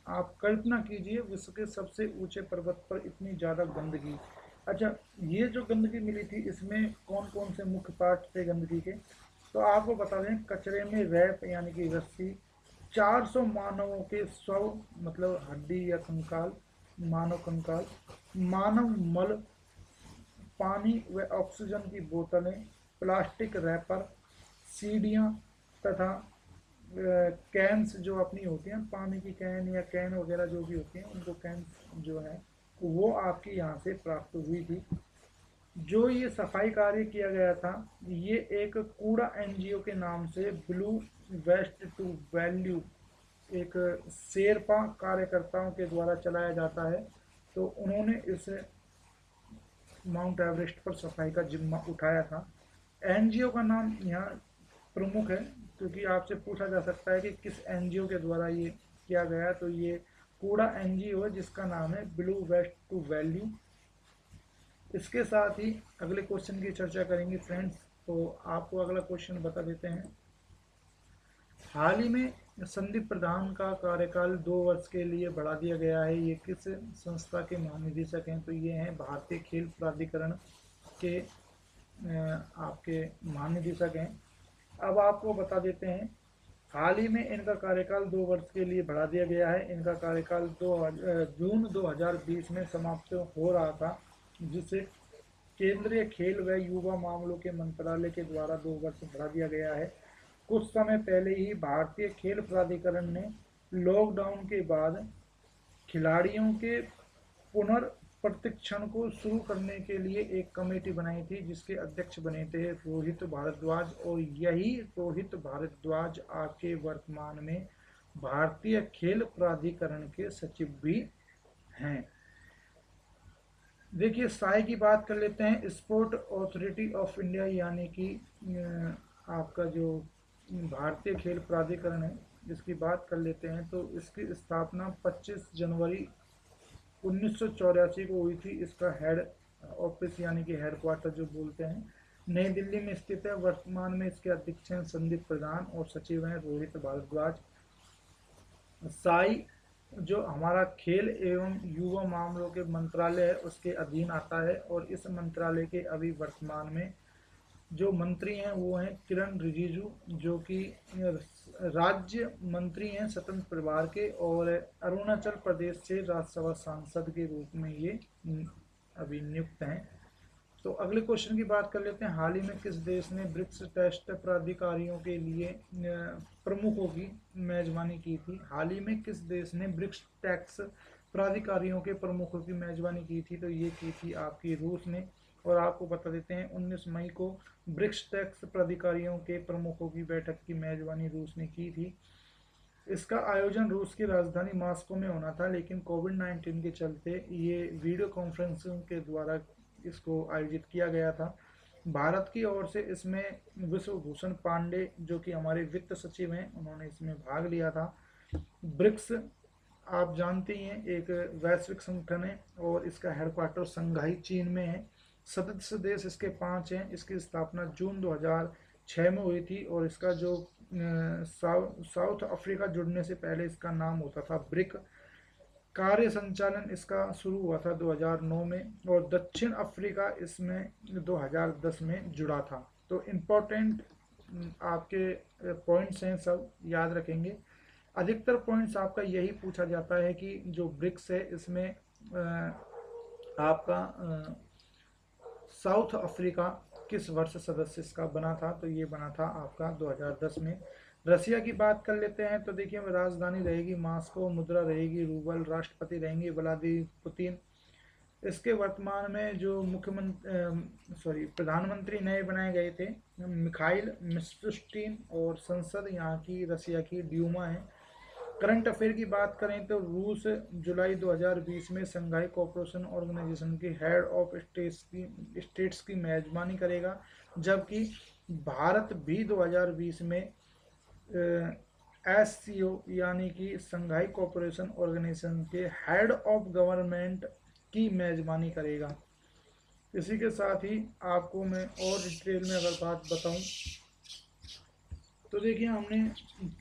आप कल्पना कीजिए विश्व के सबसे ऊंचे पर्वत पर इतनी ज़्यादा गंदगी। अच्छा, ये जो गंदगी मिली थी इसमें कौन कौन से मुख्य पार्ट थे गंदगी के? तो आपको बता दें, कचरे में रैप यानी कि रस्सी, 400 मानवों के शव, मतलब हड्डी या कंकाल, मानव कंकाल, मानव मल, पानी व ऑक्सीजन की बोतलें, प्लास्टिक रैपर, सीढ़ियाँ, तथा कैंस जो अपनी होती हैं पानी की कैन या कैन वगैरह जो भी होती हैं उनको कैंस जो है वो आपकी यहाँ से प्राप्त हुई थी। जो ये सफाई कार्य किया गया था, ये एक कूड़ा एनजीओ के नाम से ब्लू वेस्ट टू वैल्यू, एक शेरपा कार्यकर्ताओं के द्वारा चलाया जाता है। तो उन्होंने इस माउंट एवरेस्ट पर सफाई का जिम्मा उठाया था। एनजीओ का नाम यहाँ प्रमुख है, क्योंकि आपसे पूछा जा सकता है कि किस एनजीओ के द्वारा ये किया गया, तो ये कूड़ा एनजीओ है जिसका नाम है ब्लू वेस्ट टू वैल्यू। इसके साथ ही अगले क्वेश्चन की चर्चा करेंगे फ्रेंड्स। तो आपको अगला क्वेश्चन बता देते हैं। हाल ही में संदीप प्रधान का कार्यकाल 2 वर्ष के लिए बढ़ा दिया गया है। ये किस संस्था के महानिदेशक हैं? तो ये हैं भारतीय खेल प्राधिकरण के आपके महानिदेशक हैं। अब आपको बता देते हैं, हाल ही में इनका कार्यकाल 2 वर्ष के लिए बढ़ा दिया गया है। इनका कार्यकाल जून 2020 में समाप्त हो रहा था, जिसे केंद्रीय खेल व युवा मामलों के मंत्रालय के द्वारा 2 वर्ष बढ़ा दिया गया है। कुछ समय पहले ही भारतीय खेल प्राधिकरण ने लॉकडाउन के बाद खिलाड़ियों के पुनर्प्रशिक्षण को शुरू करने के लिए एक कमेटी बनाई थी, जिसके अध्यक्ष बने थे रोहित भारद्वाज। और यही रोहित भारद्वाज आपके वर्तमान में भारतीय खेल प्राधिकरण के सचिव भी हैं। देखिए साई की बात कर लेते हैं। स्पोर्ट अथॉरिटी ऑफ इंडिया यानी कि आपका जो भारतीय खेल प्राधिकरण है, जिसकी बात कर लेते हैं, तो इसकी स्थापना 25 जनवरी 1984 को हुई थी। इसका हेड ऑफिस यानी कि हेडक्वार्टर जो बोलते हैं, नई दिल्ली में स्थित है। वर्तमान में इसके अध्यक्ष हैं संदीप प्रधान और सचिव हैं रोहित भारद्वाज। साई जो हमारा खेल एवं युवा मामलों के मंत्रालय है उसके अधीन आता है, और इस मंत्रालय के अभी वर्तमान में जो मंत्री हैं वो हैं किरण रिजिजू, जो कि राज्य मंत्री हैं स्वतंत्र प्रभार के, और अरुणाचल प्रदेश से राज्यसभा सांसद के रूप में ये अभी नियुक्त हैं। तो अगले क्वेश्चन की बात कर लेते हैं। हाल ही में किस देश ने ब्रिक्स टेस्ट प्राधिकारियों के लिए प्रमुखों की मेजबानी की थी? हाल ही में किस देश ने ब्रिक्स टैक्स प्राधिकारियों के प्रमुखों की मेजबानी की थी? तो ये की थी आपकी रूस ने। और आपको बता देते हैं 19 मई को ब्रिक्स टैक्स प्राधिकारियों के प्रमुखों की बैठक की मेजबानी रूस ने की थी। इसका आयोजन रूस की राजधानी मॉस्को में होना था, लेकिन कोविड-19 के चलते ये वीडियो कॉन्फ्रेंसिंग के द्वारा इसको आयोजित किया गया था। भारत की ओर से इसमें विश्व भूषण पांडे, जो कि हमारे वित्त सचिव हैं, उन्होंने इसमें भाग लिया था। ब्रिक्स आप जानते ही हैं एक वैश्विक संगठन है और इसका हेडक्वार्टर संघाई चीन में है। सदस्य देश इसके 5 हैं। इसकी स्थापना जून 2006 में हुई थी और इसका जो साउथ अफ्रीका जुड़ने से पहले इसका नाम होता था ब्रिक। कार्य संचालन इसका शुरू हुआ था 2009 में और दक्षिण अफ्रीका इसमें 2010 में जुड़ा था। तो इम्पोर्टेंट आपके पॉइंट्स हैं, सब याद रखेंगे। अधिकतर पॉइंट्स आपका यही पूछा जाता है कि जो ब्रिक्स है इसमें आपका साउथ अफ्रीका किस वर्ष सदस्य इसका बना था? तो ये बना था आपका 2010 में। रसिया की बात कर लेते हैं। तो देखिए राजधानी रहेगी मॉस्को, मुद्रा रहेगी रूबल, राष्ट्रपति रहेंगे व्लादिमीर पुतिन। इसके वर्तमान में जो प्रधानमंत्री नए बनाए गए थे मिखाइल मिशुस्टिन, और संसद यहाँ की रसिया की ड्यूमा है। करंट अफेयर की बात करें तो रूस जुलाई 2020 में संघाई कोऑपरेशन ऑर्गेनाइजेशन के हेड ऑफ स्टेट्स की मेजबानी करेगा, जबकि भारत भी 2020 में SCO यानी कि संघाई कोऑपरेशन ऑर्गेनाइजेशन के हेड ऑफ गवर्नमेंट की मेजबानी करेगा। इसी के साथ ही आपको मैं और डिटेल में अगर बात बताऊं तो देखिए हमने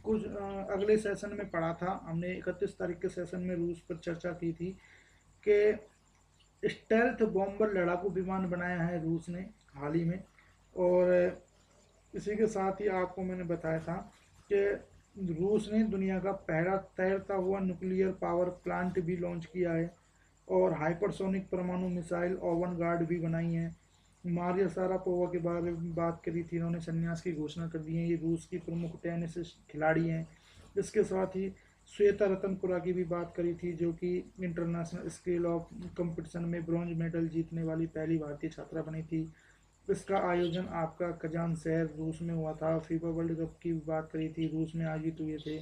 कुछ अगले सेशन में पढ़ा था, हमने 31 तारीख के सेशन में रूस पर चर्चा की थी कि स्टेल्थ बॉम्बर लड़ाकू विमान बनाया है रूस ने हाल ही में। और इसी के साथ ही आपको मैंने बताया था कि रूस ने दुनिया का पहला तैरता हुआ न्यूक्लियर पावर प्लांट भी लॉन्च किया है और हाइपरसोनिक परमाणु मिसाइल ओवन गार्ड भी बनाई है। मारिया सारापोवा के बारे में बात करी थी, इन्होंने संन्यास की घोषणा कर दी है। ये रूस की प्रमुख टेनिस खिलाड़ी हैं। इसके साथ ही श्वेता रतनपुरा की भी बात करी थी, जो कि इंटरनेशनल स्केल ऑफ कंपटीशन में ब्रॉन्ज मेडल जीतने वाली पहली भारतीय छात्रा बनी थी। इसका आयोजन आपका कजान शहर रूस में हुआ था। फीफा वर्ल्ड कप की बात करी थी, रूस में आयोजित हुए थे।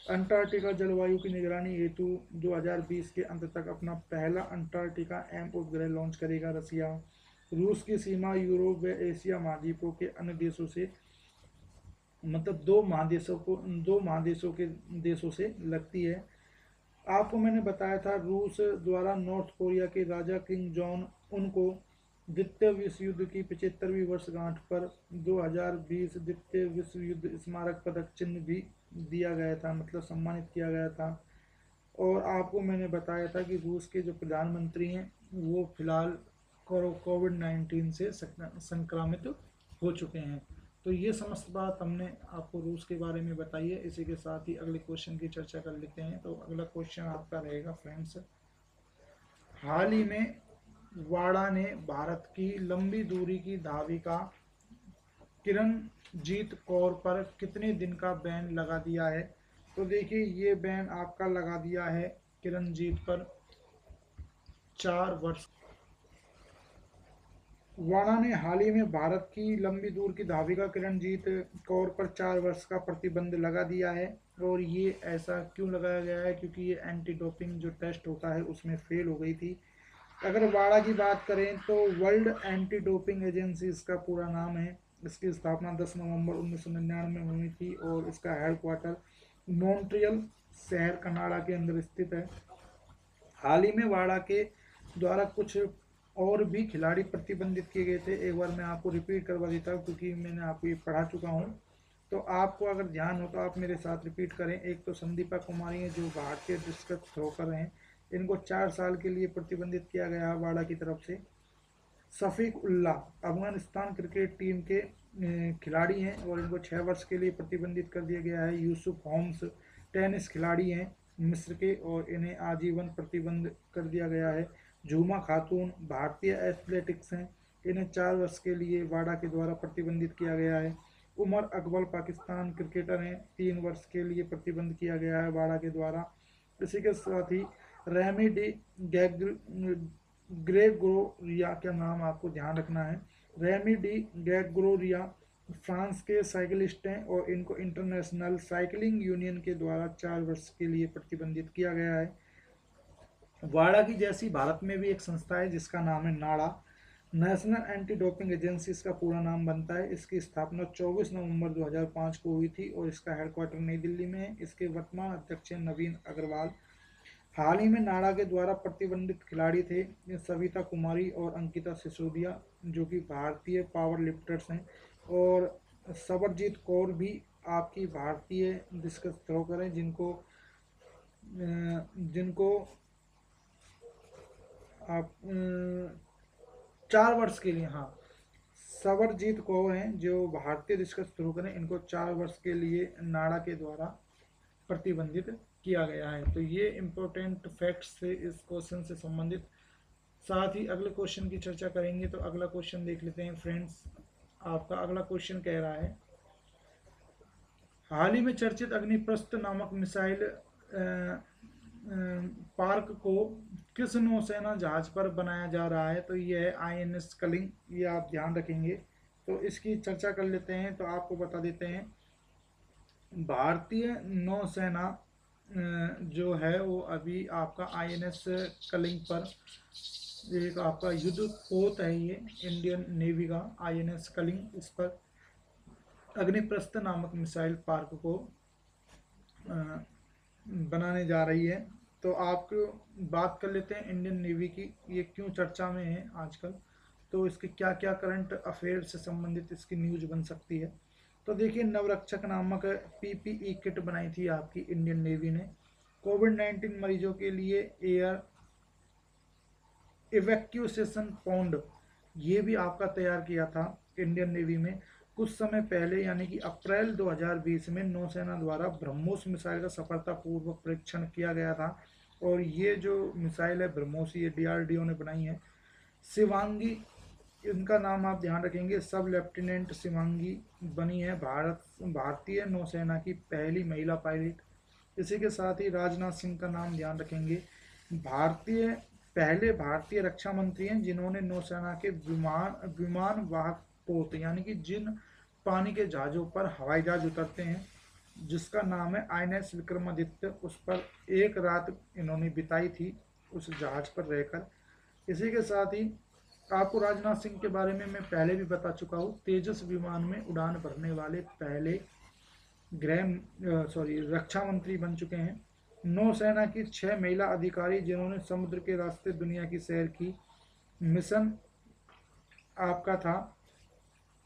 अंटार्कटिका जलवायु की निगरानी हेतु 2020 के अंत तक अपना पहला अंटार्कटिका एम उपग्रह लॉन्च करेगा रसिया। रूस की सीमा यूरोप व एशिया महाद्वीपों के अन्य देशों से, मतलब दो महादेशों के देशों से लगती है। आपको मैंने बताया था रूस द्वारा नॉर्थ कोरिया के राजा किंग जॉन उनको द्वितीय विश्व युद्ध की 75वीं वर्षगांठ पर 2020 द्वितीय विश्व युद्ध स्मारक पदक चिन्ह भी दिया गया था, मतलब सम्मानित किया गया था। और आपको मैंने बताया था कि रूस के जो प्रधानमंत्री हैं वो फिलहाल कोविड-19 से संक्रमित हो चुके हैं। तो ये समस्त बात हमने आपको रूस के बारे में बताई है। इसी के साथ ही अगले क्वेश्चन की चर्चा कर लेते हैं। तो अगला क्वेश्चन आपका रहेगा फ्रेंड्स, हाल ही में वाड़ा ने भारत की लंबी दूरी की धाविका किरणजीत कौर पर कितने दिन का बैन लगा दिया है? तो देखिए ये बैन आपका लगा दिया है किरणजीत पर 4 वर्ष। वाड़ा ने हाल ही में भारत की लंबी दूर की धाविका किरणजीत कौर पर 4 वर्ष का प्रतिबंध लगा दिया है। और ये ऐसा क्यों लगाया गया है? क्योंकि ये एंटी डोपिंग जो टेस्ट होता है उसमें फेल हो गई थी। अगर वाड़ा की बात करें तो वर्ल्ड एंटी डोपिंग एजेंसी इसका पूरा नाम है। इसकी स्थापना 10 नवंबर 1999 में हुई थी और इसका हेडक्वार्टर मॉन्ट्रियल शहर कनाडा के अंदर स्थित है। हाल ही में वाड़ा के द्वारा कुछ और भी खिलाड़ी प्रतिबंधित किए गए थे। एक बार मैं आपको रिपीट करवा देता हूँ क्योंकि मैंने आपको ये पढ़ा चुका हूँ, तो आपको अगर ध्यान हो तो आप मेरे साथ रिपीट करें। एक तो संदीपा कुमारी हैं जो भारतीय डिस्कस थ्रो कर रहे हैं, इनको 4 साल के लिए प्रतिबंधित किया गया है वाड़ा की तरफ से। शफीक उल्लाह अफगानिस्तान क्रिकेट टीम के खिलाड़ी हैं और इनको 6 वर्ष के लिए प्रतिबंधित कर दिया गया है। यूसुफ होम्स टेनिस खिलाड़ी हैं मिस्र के और इन्हें आजीवन प्रतिबंध कर दिया गया है। झूमा खातून भारतीय एथलेटिक्स हैं, इन्हें 4 वर्ष के लिए वाडा के द्वारा प्रतिबंधित किया गया है। उमर अकबर पाकिस्तान क्रिकेटर हैं, 3 वर्ष के लिए प्रतिबंध किया गया है वाडा के द्वारा। इसी के साथ ही रेमी डी ग्रेगोरिया का नाम आपको ध्यान रखना है। रेमी डी ग्रेगोरिया फ्रांस के साइकिलिस्ट हैं और इनको इंटरनेशनल साइकिलिंग यूनियन के द्वारा 4 वर्ष के लिए प्रतिबंधित किया गया है। वाडा की जैसी भारत में भी एक संस्था है जिसका नाम है नाडा, नेशनल एंटी डोपिंग एजेंसी इसका पूरा नाम बनता है। इसकी स्थापना 24 नवंबर 2005 को हुई थी और इसका हेडक्वार्टर नई दिल्ली में है। इसके वर्तमान अध्यक्ष हैं नवीन अग्रवाल। हाल ही में नाडा के द्वारा प्रतिबंधित खिलाड़ी थे सविता कुमारी और अंकिता सिसोदिया, जो कि भारतीय पावर लिफ्टर्स हैं, और सबरजीत कौर भी आपकी भारतीय डिस्कस थ्रोकर हैं, जिनको आप 4 वर्ष के लिए, हाँ, सवरजीत कौर हैं जो भारतीय डिस्कस थ्रोकर हैं, इनको 4 वर्ष के लिए नाडा के द्वारा प्रतिबंधित किया गया है। तो ये इम्पोर्टेंट फैक्ट्स थे इस क्वेश्चन से संबंधित। साथ ही अगले क्वेश्चन की चर्चा करेंगे। तो अगला क्वेश्चन देख लेते हैं फ्रेंड्स। आपका अगला क्वेश्चन कह रहा है, हाल ही में चर्चित अग्निप्रस्थ नामक मिसाइल पार्क को किस नौसेना जहाज पर बनाया जा रहा है? तो ये है INS कलिंग, ये आप ध्यान रखेंगे। तो इसकी चर्चा कर लेते हैं। तो आपको बता देते हैं, भारतीय नौसेना जो है वो अभी आपका INS कलिंग पर एक आपका युद्ध पोत है, ये इंडियन नेवी का INS कलिंग, इस पर अग्निप्रस्थ नामक मिसाइल पार्क को बनाने जा रही है। तो आपको बात कर लेते हैं इंडियन नेवी की, ये क्यों चर्चा में है आजकल, तो इसके क्या क्या करंट अफेयर से संबंधित इसकी न्यूज बन सकती है। तो देखिए, नवरक्षक नामक PPE किट बनाई थी आपकी इंडियन नेवी ने। कोविड-19 मरीजों के लिए एयर इवैक्यूएशन पॉन्ड, ये भी आपका तैयार किया था इंडियन नेवी में। कुछ समय पहले यानी कि अप्रैल 2020 में नौसेना द्वारा ब्रह्मोस मिसाइल का सफलतापूर्वक परीक्षण किया गया था। और ये जो मिसाइल है ब्रह्मोस, ये DRDO ने बनाई है। शिवांगी, इनका नाम आप ध्यान रखेंगे, सब लेफ्टिनेंट शिवांगी बनी है भारतीय नौसेना की पहली महिला पायलट। इसी के साथ ही राजनाथ सिंह का नाम ध्यान रखेंगे, पहले भारतीय रक्षा मंत्री हैं जिन्होंने नौसेना के विमान वाहक पोत यानी कि जिन पानी के जहाज़ों पर हवाई जहाज उतरते हैं, जिसका नाम है INS विक्रमादित्य, उस पर एक रात इन्होंने बिताई थी उस जहाज पर रहकर। इसी के साथ ही आपको राजनाथ सिंह के बारे में मैं पहले भी बता चुका हूँ, तेजस विमान में उड़ान भरने वाले पहले रक्षा मंत्री बन चुके हैं। नौसेना की 6 महिला अधिकारी जिन्होंने समुद्र के रास्ते दुनिया की सैर की। मिशन आपका था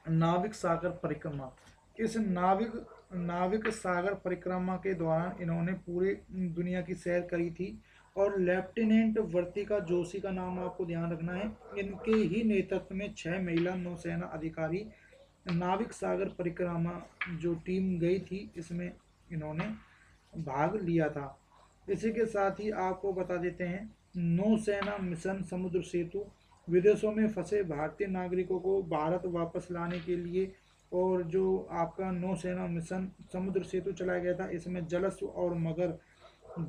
नाविक सागर परिक्रमा। इस नाविक सागर परिक्रमा के दौरान इन्होंने पूरी दुनिया की सैर करी थी। और लेफ्टिनेंट वर्तिका जोशी का नाम आपको ध्यान रखना है, इनके ही नेतृत्व में 6 महिला नौसेना अधिकारी नाविक सागर परिक्रमा जो टीम गई थी, इसमें इन्होंने भाग लिया था। इसी के साथ ही आपको बता देते हैं, नौसेना मिशन समुद्र सेतु, विदेशों में फंसे भारतीय नागरिकों को भारत वापस लाने के लिए, और जो आपका नौसेना मिशन समुद्र सेतु चलाया गया था, इसमें जलस्व और मगर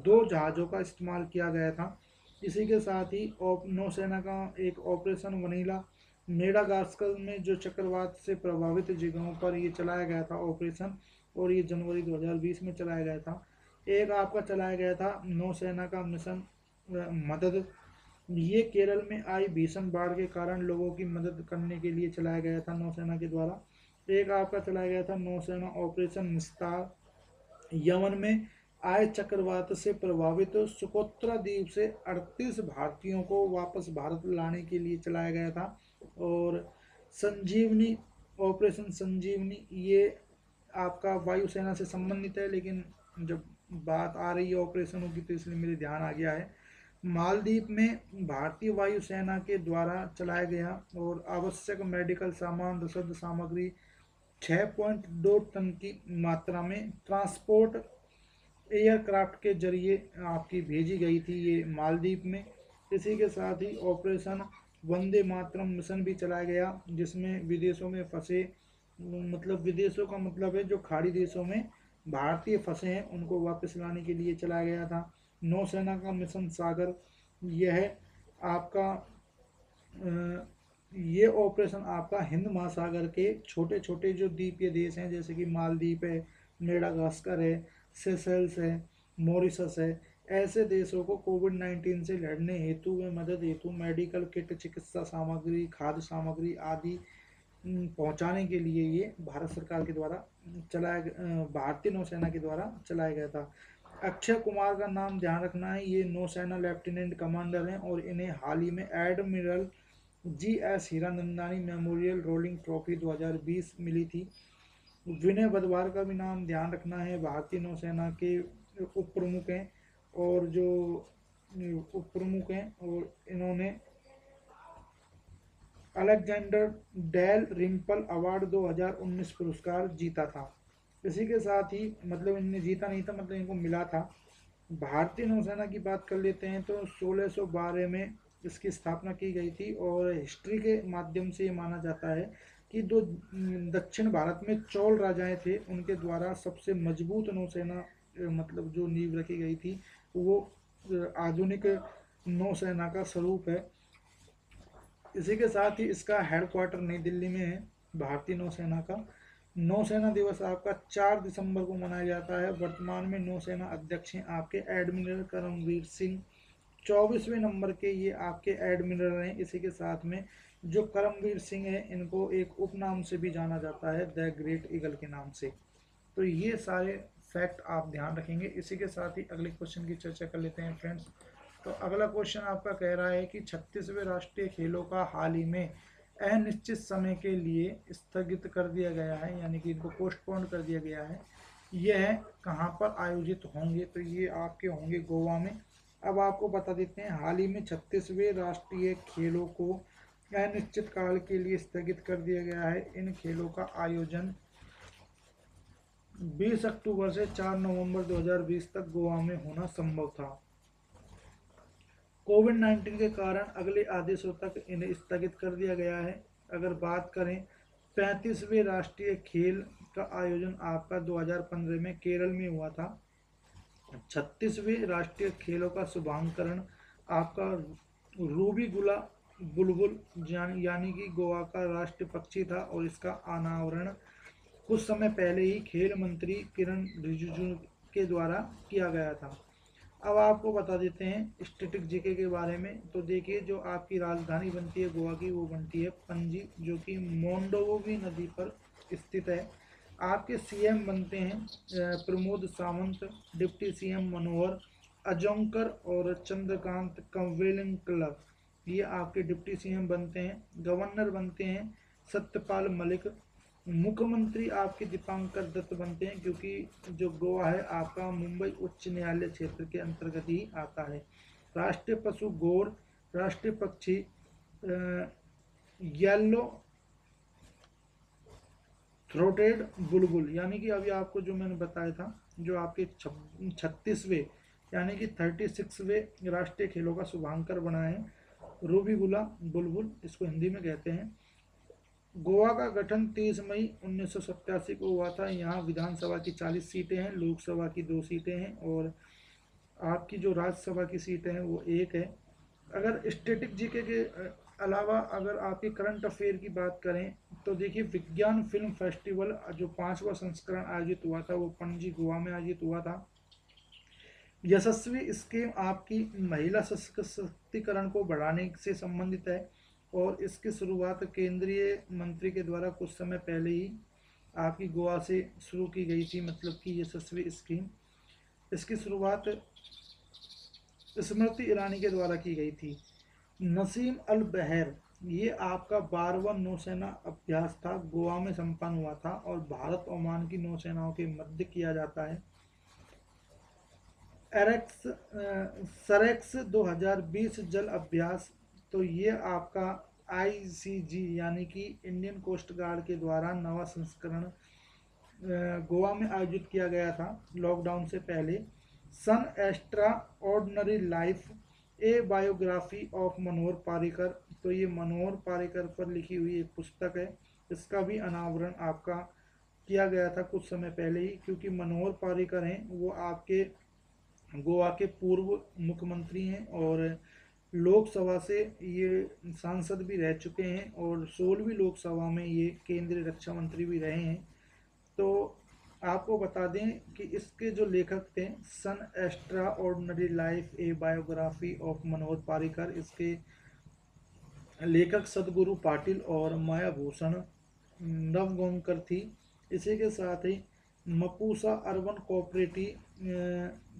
2 जहाज़ों का इस्तेमाल किया गया था। इसी के साथ ही नौसेना का एक ऑपरेशन वनीला, मेडागास्कर में जो चक्रवात से प्रभावित जगहों पर ये चलाया गया था ऑपरेशन, और ये जनवरी 2020 में चलाया गया था। एक आपका चलाया गया था नौसेना का मिशन मदद, ये केरल में आई भीषण बाढ़ के कारण लोगों की मदद करने के लिए चलाया गया था नौसेना के द्वारा। एक आपका चलाया गया था नौसेना ऑपरेशन निस्तार, यमन में आए चक्रवात से प्रभावित सुकोत्रा द्वीप से 38 भारतीयों को वापस भारत लाने के लिए चलाया गया था। और संजीवनी, ऑपरेशन संजीवनी, ये आपका वायुसेना से संबंधित है, लेकिन जब बात आ रही है ऑपरेशनों की तो इसलिए मेरे ध्यान आ गया है। मालदीव में भारतीय वायुसेना के द्वारा चलाया गया और आवश्यक मेडिकल सामान रसद सामग्री 6.2 टन की मात्रा में ट्रांसपोर्ट एयरक्राफ्ट के जरिए आपकी भेजी गई थी ये मालदीव में। इसी के साथ ही ऑपरेशन वंदे मातरम मिशन भी चलाया गया, जिसमें विदेशों में फंसे, मतलब विदेशों का मतलब है जो खाड़ी देशों में भारतीय फंसे हैं उनको वापस लाने के लिए चलाया गया था। नौसेना का मिशन सागर, यह आपका ये ऑपरेशन आपका हिंद महासागर के छोटे छोटे जो द्वीपीय देश हैं, जैसे कि मालदीव है, मेडागास्कर है, सेशल्स है, मॉरिशस है, ऐसे देशों को कोविड-19 से लड़ने हेतु व मदद हेतु मेडिकल किट, चिकित्सा सामग्री, खाद्य सामग्री आदि पहुंचाने के लिए ये भारत सरकार के द्वारा भारतीय नौसेना के द्वारा चलाया गया था। अक्षय कुमार का नाम ध्यान रखना है, ये नौसेना लेफ्टिनेंट कमांडर हैं और इन्हें हाल ही में admiral GS. Hiranandani memorial rolling trophy 2020 मिली थी। विनय बदवार का भी नाम ध्यान रखना है, भारतीय नौसेना के उप प्रमुख हैं और जो उप प्रमुख हैं और इन्होंने अलेक्जेंडर डेल रिम्पल अवार्ड 2019 पुरस्कार जीता था। इसी के साथ ही, मतलब इन्हें जीता नहीं था, मतलब इनको मिला था। भारतीय नौसेना की बात कर लेते हैं तो 1612 में इसकी स्थापना की गई थी और हिस्ट्री के माध्यम से ये माना जाता है कि दो दक्षिण भारत में चोल राजाएं थे, उनके द्वारा सबसे मजबूत नौसेना मतलब जो नींव रखी गई थी वो आधुनिक नौसेना का स्वरूप है। इसी के साथ ही इसका हेडक्वार्टर नई दिल्ली में है भारतीय नौसेना का। नौसेना दिवस आपका 4 दिसंबर को मनाया जाता है। वर्तमान में नौसेना अध्यक्ष हैं आपके एडमिरल करमवीर सिंह, 24वें नंबर के ये आपके एडमिरल हैं। इसी के साथ में जो करमवीर सिंह है इनको एक उपनाम से भी जाना जाता है, द ग्रेट ईगल के नाम से। तो ये सारे फैक्ट आप ध्यान रखेंगे। इसी के साथ ही अगले क्वेश्चन की चर्चा कर लेते हैं फ्रेंड्स। तो अगला क्वेश्चन आपका कह रहा है कि 36वें राष्ट्रीय खेलों का हाल ही में अनिश्चित समय के लिए स्थगित कर दिया गया है, यानी कि इनको पोस्टपोन कर दिया गया है। यह कहाँ पर आयोजित होंगे? तो ये आपके होंगे गोवा में। अब आपको बता देते हैं, हाल ही में 36वें राष्ट्रीय खेलों को अनिश्चित काल के लिए स्थगित कर दिया गया है। इन खेलों का आयोजन 20 अक्टूबर से 4 नवंबर 2020 तक गोवा में होना संभव था। कोविड-19 के कारण अगले आदेशों तक इन्हें स्थगित कर दिया गया है। अगर बात करें 35वें राष्ट्रीय खेल का आयोजन आपका 2015 में केरल में हुआ था। 36वें राष्ट्रीय खेलों का शुभारंभ आपका रूबीगुला बुलबुल यानी कि गोवा का राष्ट्रीय पक्षी था और इसका अनावरण कुछ समय पहले ही खेल मंत्री किरण रिजिजू के द्वारा किया गया था। अब आपको बता देते हैं स्टैटिक जीके के बारे में। तो देखिए, जो आपकी राजधानी बनती है गोवा की वो बनती है पणजी, जो कि मोंडोवी नदी पर स्थित है। आपके सीएम बनते हैं प्रमोद सावंत, डिप्टी सीएम मनोहर अजोंकर और चंद्रकांत कवेलंकला, ये आपके डिप्टी सीएम बनते हैं। गवर्नर बनते हैं सत्यपाल मलिक। मुख्यमंत्री आपके दीपांकर दत्त बनते हैं, क्योंकि जो गोवा है आपका मुंबई उच्च न्यायालय क्षेत्र के अंतर्गत ही आता है। राष्ट्रीय पशु गौर, राष्ट्रीय पक्षी येलो थ्रोटेड बुलबुल, यानी कि अभी आपको जो मैंने बताया था, जो आपके 36वें यानी कि 36वें राष्ट्रीय खेलों का शुभांकर बना है रूबीगुला बुलबुल, इसको हिंदी में कहते हैं। गोवा का गठन 30 मई 1987 को हुआ था। यहाँ विधानसभा की 40 सीटें हैं, लोकसभा की 2 सीटें हैं और आपकी जो राज्यसभा की सीटें हैं वो 1 है। अगर स्टैटिक जीके के अलावा अगर आपके करंट अफेयर की बात करें तो देखिए, विज्ञान फिल्म फेस्टिवल जो 5वां संस्करण आयोजित हुआ था वो पणजी गोवा में आयोजित हुआ था। यशस्वी स्कीम आपकी महिला सशक्तिकरण को बढ़ाने से संबंधित है और इसकी शुरुआत केंद्रीय मंत्री के द्वारा कुछ समय पहले ही आपकी गोवा से शुरू की गई थी, मतलब कि यशस्वी स्कीम। इसकी शुरुआत स्मृति ईरानी के द्वारा की गई थी। नसीम अल बहर, ये आपका 12वां नौसेना अभ्यास था, गोवा में संपन्न हुआ था और भारत ओमान की नौसेनाओं के मध्य किया जाता है। एरेक्स सरेक्स 2020 जल अभ्यास। तो ये आपका आईसीजी यानी कि इंडियन कोस्ट गार्ड के द्वारा नवा संस्करण गोवा में आयोजित किया गया था लॉकडाउन से पहले। सन extraordinary life a biography of Manohar Parrikar. तो ये मनोहर पारिकर पर लिखी हुई एक पुस्तक है, इसका भी अनावरण आपका किया गया था कुछ समय पहले ही, क्योंकि मनोहर पारिकर हैं वो आपके गोवा के पूर्व मुख्यमंत्री हैं और लोकसभा से ये सांसद भी रह चुके हैं और 16वीं लोकसभा में ये केंद्रीय रक्षा मंत्री भी रहे हैं। तो आपको बता दें कि इसके जो लेखक थे, सन extraordinary life a biography of Manohar Parrikar, इसके लेखक सदगुरु पाटिल और मायाभूषण नवगोंकर थी। इसी के साथ ही Mapusa urban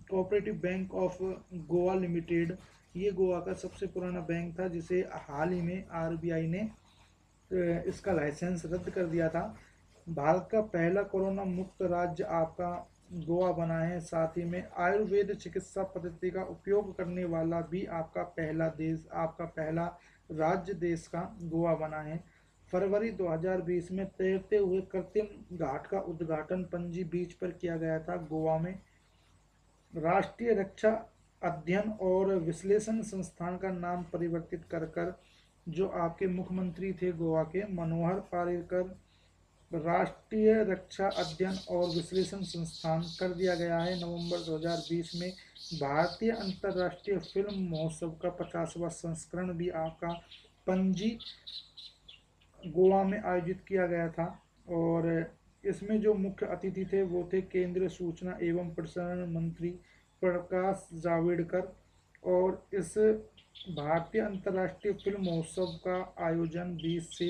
cooperative bank of Goa limited, ये गोवा का सबसे पुराना बैंक था जिसे हाल ही में आरबीआई ने इसका लाइसेंस रद्द कर दिया था। भारत का पहला कोरोना मुक्त राज्य आपका गोवा बना है। साथ ही में आयुर्वेद चिकित्सा पद्धति का उपयोग करने वाला भी आपका पहला देश, आपका पहला राज्य देश का गोवा बना है। फरवरी 2020 में तैरते हुए कृत्रिम घाट का उद्घाटन पणजी बीच पर किया गया था गोवा में। राष्ट्रीय रक्षा अध्ययन और विश्लेषण संस्थान का नाम परिवर्तित कर कर जो आपके मुख्यमंत्री थे गोवा के मनोहर पारिकर, राष्ट्रीय रक्षा अध्ययन और विश्लेषण संस्थान कर दिया गया है। नवंबर 2020 में भारतीय अंतर्राष्ट्रीय फिल्म महोत्सव का 50वां संस्करण भी आपका पणजी गोवा में आयोजित किया गया था और इसमें जो मुख्य अतिथि थे वो थे केंद्रीय सूचना एवं प्रसारण मंत्री प्रकाश जावड़ेकर। और इस भारतीय अंतर्राष्ट्रीय फिल्म महोत्सव का आयोजन 20 से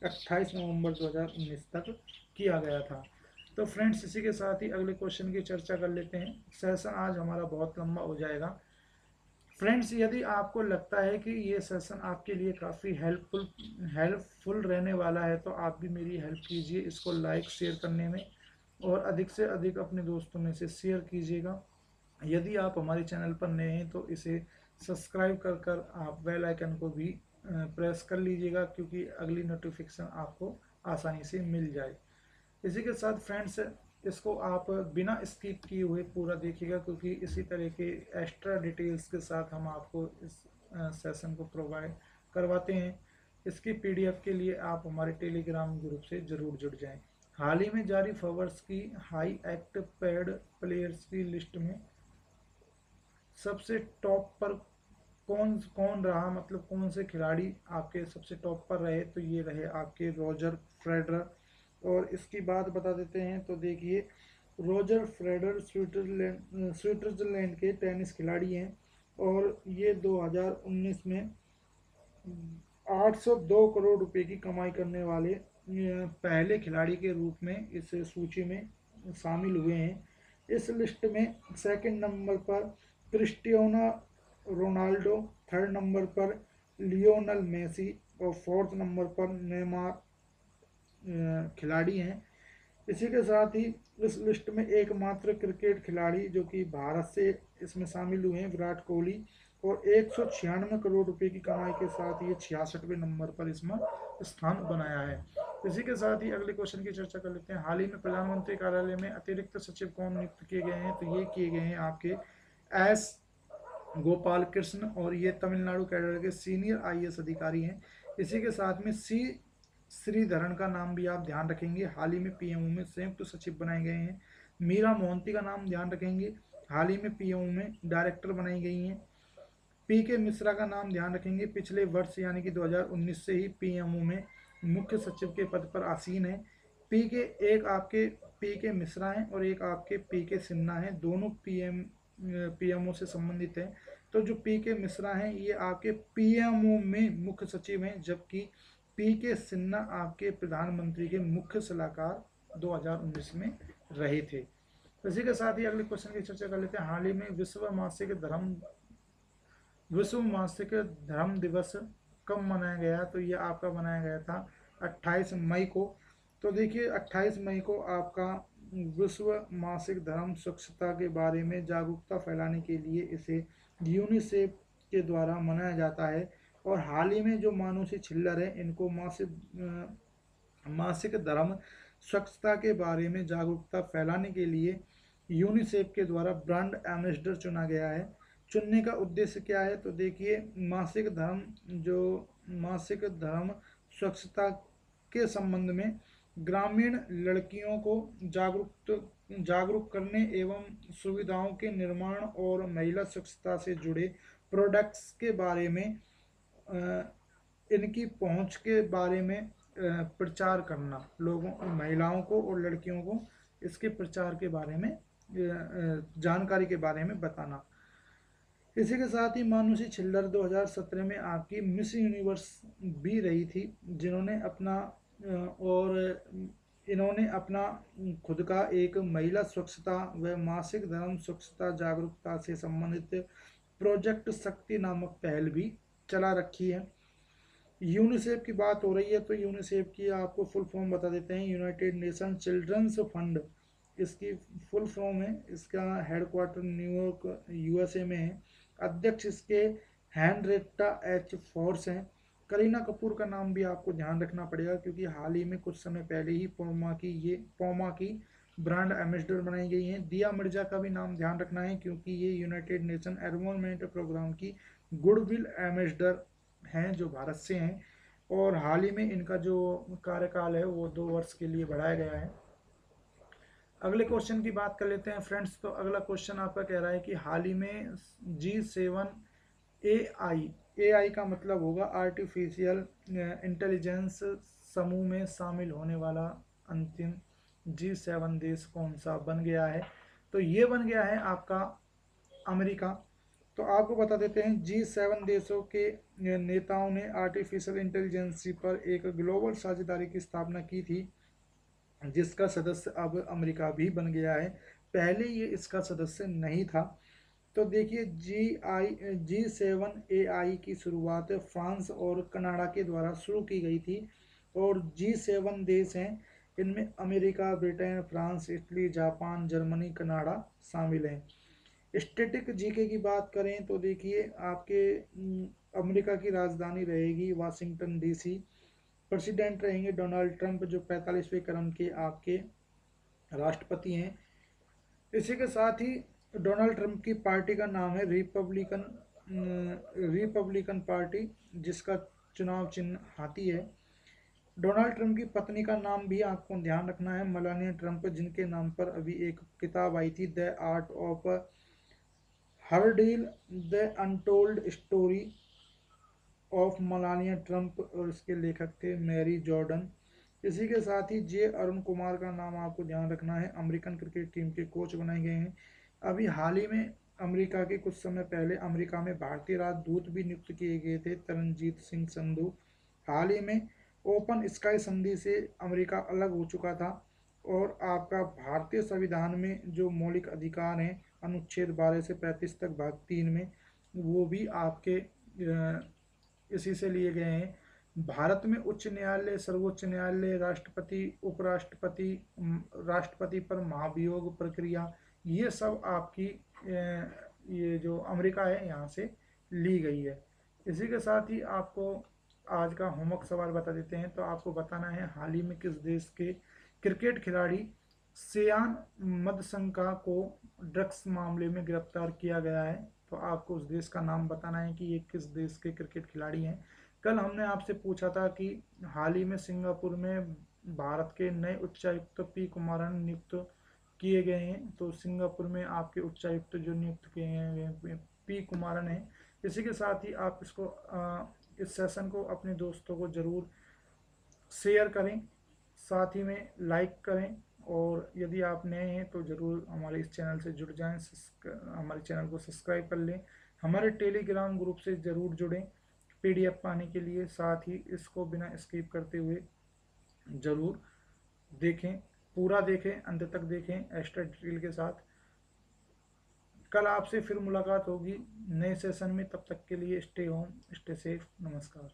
28 नवंबर 2019 तक किया गया था। तो फ्रेंड्स, इसी के साथ ही अगले क्वेश्चन की चर्चा कर लेते हैं। सेशन आज हमारा बहुत लंबा हो जाएगा। फ्रेंड्स, यदि आपको लगता है कि ये सेशन आपके लिए काफ़ी हेल्पफुल रहने वाला है तो आप भी मेरी हेल्प कीजिए इसको लाइक शेयर करने में और अधिक से अधिक अपने दोस्तों में से शेयर कीजिएगा। यदि आप हमारे चैनल पर नए हैं तो इसे सब्सक्राइब कर कर आप बेल आइकन को भी प्रेस कर लीजिएगा, क्योंकि अगली नोटिफिकेशन आपको आसानी से मिल जाए। इसी के साथ फ्रेंड्स, इसको आप बिना स्किप किए हुए पूरा देखिएगा, क्योंकि इसी तरह के एक्स्ट्रा डिटेल्स के साथ हम आपको इस सेशन को प्रोवाइड करवाते हैं। इसकी पीडीएफ के लिए आप हमारे टेलीग्राम ग्रुप से ज़रूर जुड़ जाएं। हाल ही में जारी फॉरवर्ड्स की हाई एक्ट पेड प्लेयर्स की लिस्ट में सबसे टॉप पर कौन कौन रहा, मतलब कौन से खिलाड़ी आपके सबसे टॉप पर रहे, तो ये रहे आपके रॉजर फेडरर। और इसकी बात बता देते हैं तो देखिए, रॉजर फेडरर स्विट्जरलैंड के टेनिस खिलाड़ी हैं और ये 2019 में 802 करोड़ रुपए की कमाई करने वाले पहले खिलाड़ी के रूप में इस सूची में शामिल हुए हैं। इस लिस्ट में सेकंड नंबर पर क्रिस्टियानो रोनाल्डो, थर्ड नंबर पर लियोनल मेसी और फोर्थ नंबर पर नेमार खिलाड़ी हैं। इसी के साथ ही इस लिस्ट में एकमात्र क्रिकेट खिलाड़ी जो कि भारत से इसमें शामिल हुए हैं, विराट कोहली, और 196 करोड़ रुपए की कमाई के साथ ये 66वें नंबर पर इसमें स्थान बनाया है। इसी के साथ ही अगले क्वेश्चन की चर्चा कर लेते हैं। हाल ही में प्रधानमंत्री कार्यालय में अतिरिक्त सचिव कौन नियुक्त किए गए हैं, तो ये किए गए हैं आपके एस गोपाल कृष्ण और ये तमिलनाडु कैडर के सीनियर आईएएस अधिकारी हैं। इसी के साथ में सी श्रीधरन का नाम भी आप ध्यान रखेंगे, हाल ही में पीएमओ में संयुक्त सचिव बनाए गए हैं। मीरा मोहंती का नाम ध्यान रखेंगे, हाल ही में पीएमओ में डायरेक्टर बनाई गई हैं। पीके मिश्रा का नाम ध्यान रखेंगे, पिछले वर्ष यानी कि 2019 से ही पीएमओ में मुख्य सचिव के पद पर आसीन है। पीके एक आपके पीके मिश्रा हैं और एक आपके पीके सिन्हा हैं, दोनों पीएमओ से संबंधित हैं। तो जो पीके मिश्रा हैं ये आपके पीएमओ में मुख्य सचिव हैं, जबकि पीके सिन्हा आपके प्रधानमंत्री के मुख्य सलाहकार 2019 में रहे थे। इसी के साथ ही अगले क्वेश्चन की चर्चा कर लेते हैं। हाल ही में विश्व मासिक धर्म दिवस कब मनाया गया, तो ये आपका मनाया गया था 28 मई को। तो देखिए 28 मई को आपका विश्व मासिक धर्म स्वच्छता के बारे में जागरूकता फैलाने के लिए इसे यूनिसेफ के द्वारा मनाया जाता है। और हाल ही में जो मानुषी छिल्लर है इनको मासिक धर्म स्वच्छता के बारे में जागरूकता फैलाने के लिए यूनिसेफ के द्वारा ब्रांड एम्बेसडर चुना गया है। चुनने का उद्देश्य क्या है, तो देखिए मासिक धर्म स्वच्छता के संबंध में ग्रामीण लड़कियों को जागरूक करने एवं सुविधाओं के निर्माण और महिला स्वच्छता से जुड़े प्रोडक्ट्स के बारे में इनकी पहुंच के बारे में प्रचार करना, लोगों महिलाओं को और लड़कियों को इसके प्रचार के बारे में जानकारी के बारे में बताना। इसी के साथ ही मानुषी छिल्लर 2017 में आपकी मिस यूनिवर्स भी रही थी, जिन्होंने अपना और इन्होंने अपना खुद का एक महिला स्वच्छता व मासिक धर्म स्वच्छता जागरूकता से संबंधित प्रोजेक्ट शक्ति नामक पहल भी चला रखी है। यूनिसेफ की बात हो रही है तो यूनिसेफ की आपको फुल फॉर्म बता देते हैं, यूनाइटेड नेशन चिल्ड्रंस फंड इसकी फुल फॉर्म है। इसका हेडक्वार्टर न्यूयॉर्क यूएसए में है। अध्यक्ष इसके हैनरिएटा एच फोर्स हैं। करीना कपूर का नाम भी आपको ध्यान रखना पड़ेगा, क्योंकि हाल ही में कुछ समय पहले ही पोमा की ब्रांड एम्बेसडर बनाई गई हैं। दिया मिर्जा का भी नाम ध्यान रखना है, क्योंकि ये यूनाइटेड नेशन एनवायरनमेंट प्रोग्राम की गुडविल एम्बेसडर हैं जो भारत से हैं, और हाल ही में इनका जो कार्यकाल है वो 2 वर्ष के लिए बढ़ाया गया है। अगले क्वेश्चन की बात कर लेते हैं फ्रेंड्स। तो अगला क्वेश्चन आपका कह रहा है कि हाल ही में G7 AI का मतलब होगा आर्टिफिशियल इंटेलिजेंस समूह में शामिल होने वाला अंतिम G7 देश कौन सा बन गया है, तो ये बन गया है आपका अमेरिका। तो आपको बता देते हैं G7 देशों के नेताओं ने आर्टिफिशियल इंटेलिजेंस पर एक ग्लोबल साझेदारी की स्थापना की थी, जिसका सदस्य अब अमेरिका भी बन गया है। पहले ये इसका सदस्य नहीं था। तो देखिए G7 AI की शुरुआत फ्रांस और कनाडा के द्वारा शुरू की गई थी, और G7 देश हैं, इनमें America, Britain, France, Italy, Japan, Germany, Canada शामिल हैं। स्टैटिक जीके की बात करें तो देखिए आपके अमेरिका की राजधानी रहेगी वाशिंगटन DC। प्रेसिडेंट रहेंगे डोनाल्ड ट्रंप, जो 45वें क्रम के आपके राष्ट्रपति हैं। इसी के साथ ही डोनाल्ड ट्रंप की पार्टी का नाम है रिपब्लिकन पार्टी, जिसका चुनाव चिन्ह हाथी है। डोनाल्ड ट्रंप की पत्नी का नाम भी आपको ध्यान रखना है, मेलानिया ट्रंप, जिनके नाम पर अभी एक किताब आई थी the art of her deal, the untold story of Melania Trump, और इसके लेखक थे मैरी जॉर्डन। इसी के साथ ही जे अरुण कुमार का नाम आपको ध्यान रखना है, अमेरिकन क्रिकेट टीम के कोच बनाए गए हैं। अभी हाल ही में अमेरिका के कुछ समय पहले अमेरिका में भारतीय राजदूत भी नियुक्त किए गए थे, तरनजीत सिंह संधू। हाल ही में ओपन स्काई संधि से अमेरिका अलग हो चुका था, और आपका भारतीय संविधान में जो मौलिक अधिकार हैं अनुच्छेद 12 से 35 तक भाग 3 में, वो भी आपके इसी से लिए गए हैं। भारत में उच्च न्यायालय, सर्वोच्च न्यायालय, राष्ट्रपति, उपराष्ट्रपति, राष्ट्रपति पर महाभियोग प्रक्रिया, ये सब आपकी ये जो अमेरिका है यहाँ से ली गई है। इसी के साथ ही आपको आज का होमवर्क सवाल बता देते हैं। तो आपको बताना है हाल ही में किस देश के क्रिकेट खिलाड़ी सेयान मदसंका को ड्रग्स मामले में गिरफ्तार किया गया है। तो आपको उस देश का नाम बताना है कि ये किस देश के क्रिकेट खिलाड़ी हैं। कल हमने आपसे पूछा था कि हाल ही में सिंगापुर में भारत के नए उच्चायुक्त पी कुमारन नियुक्त किए गए हैं। तो सिंगापुर में आपके उच्चायुक्त जो नियुक्त किए हैं पी कुमारन हैं। इसी के साथ ही आप इस सेशन को अपने दोस्तों को ज़रूर शेयर करें, साथ ही में लाइक करें, और यदि आप नए हैं तो ज़रूर हमारे इस चैनल से जुड़ जाएं, हमारे चैनल को सब्सक्राइब कर लें, हमारे टेलीग्राम ग्रुप से ज़रूर जुड़ें PDF पाने के लिए। साथ ही इसको बिना स्किप करते हुए ज़रूर देखें, पूरा देखें, अंत तक देखें एक्स्ट्रा डिटेल के साथ। कल आपसे फिर मुलाकात होगी नए सेशन में, तब तक के लिए स्टे होम, स्टे सेफ, नमस्कार।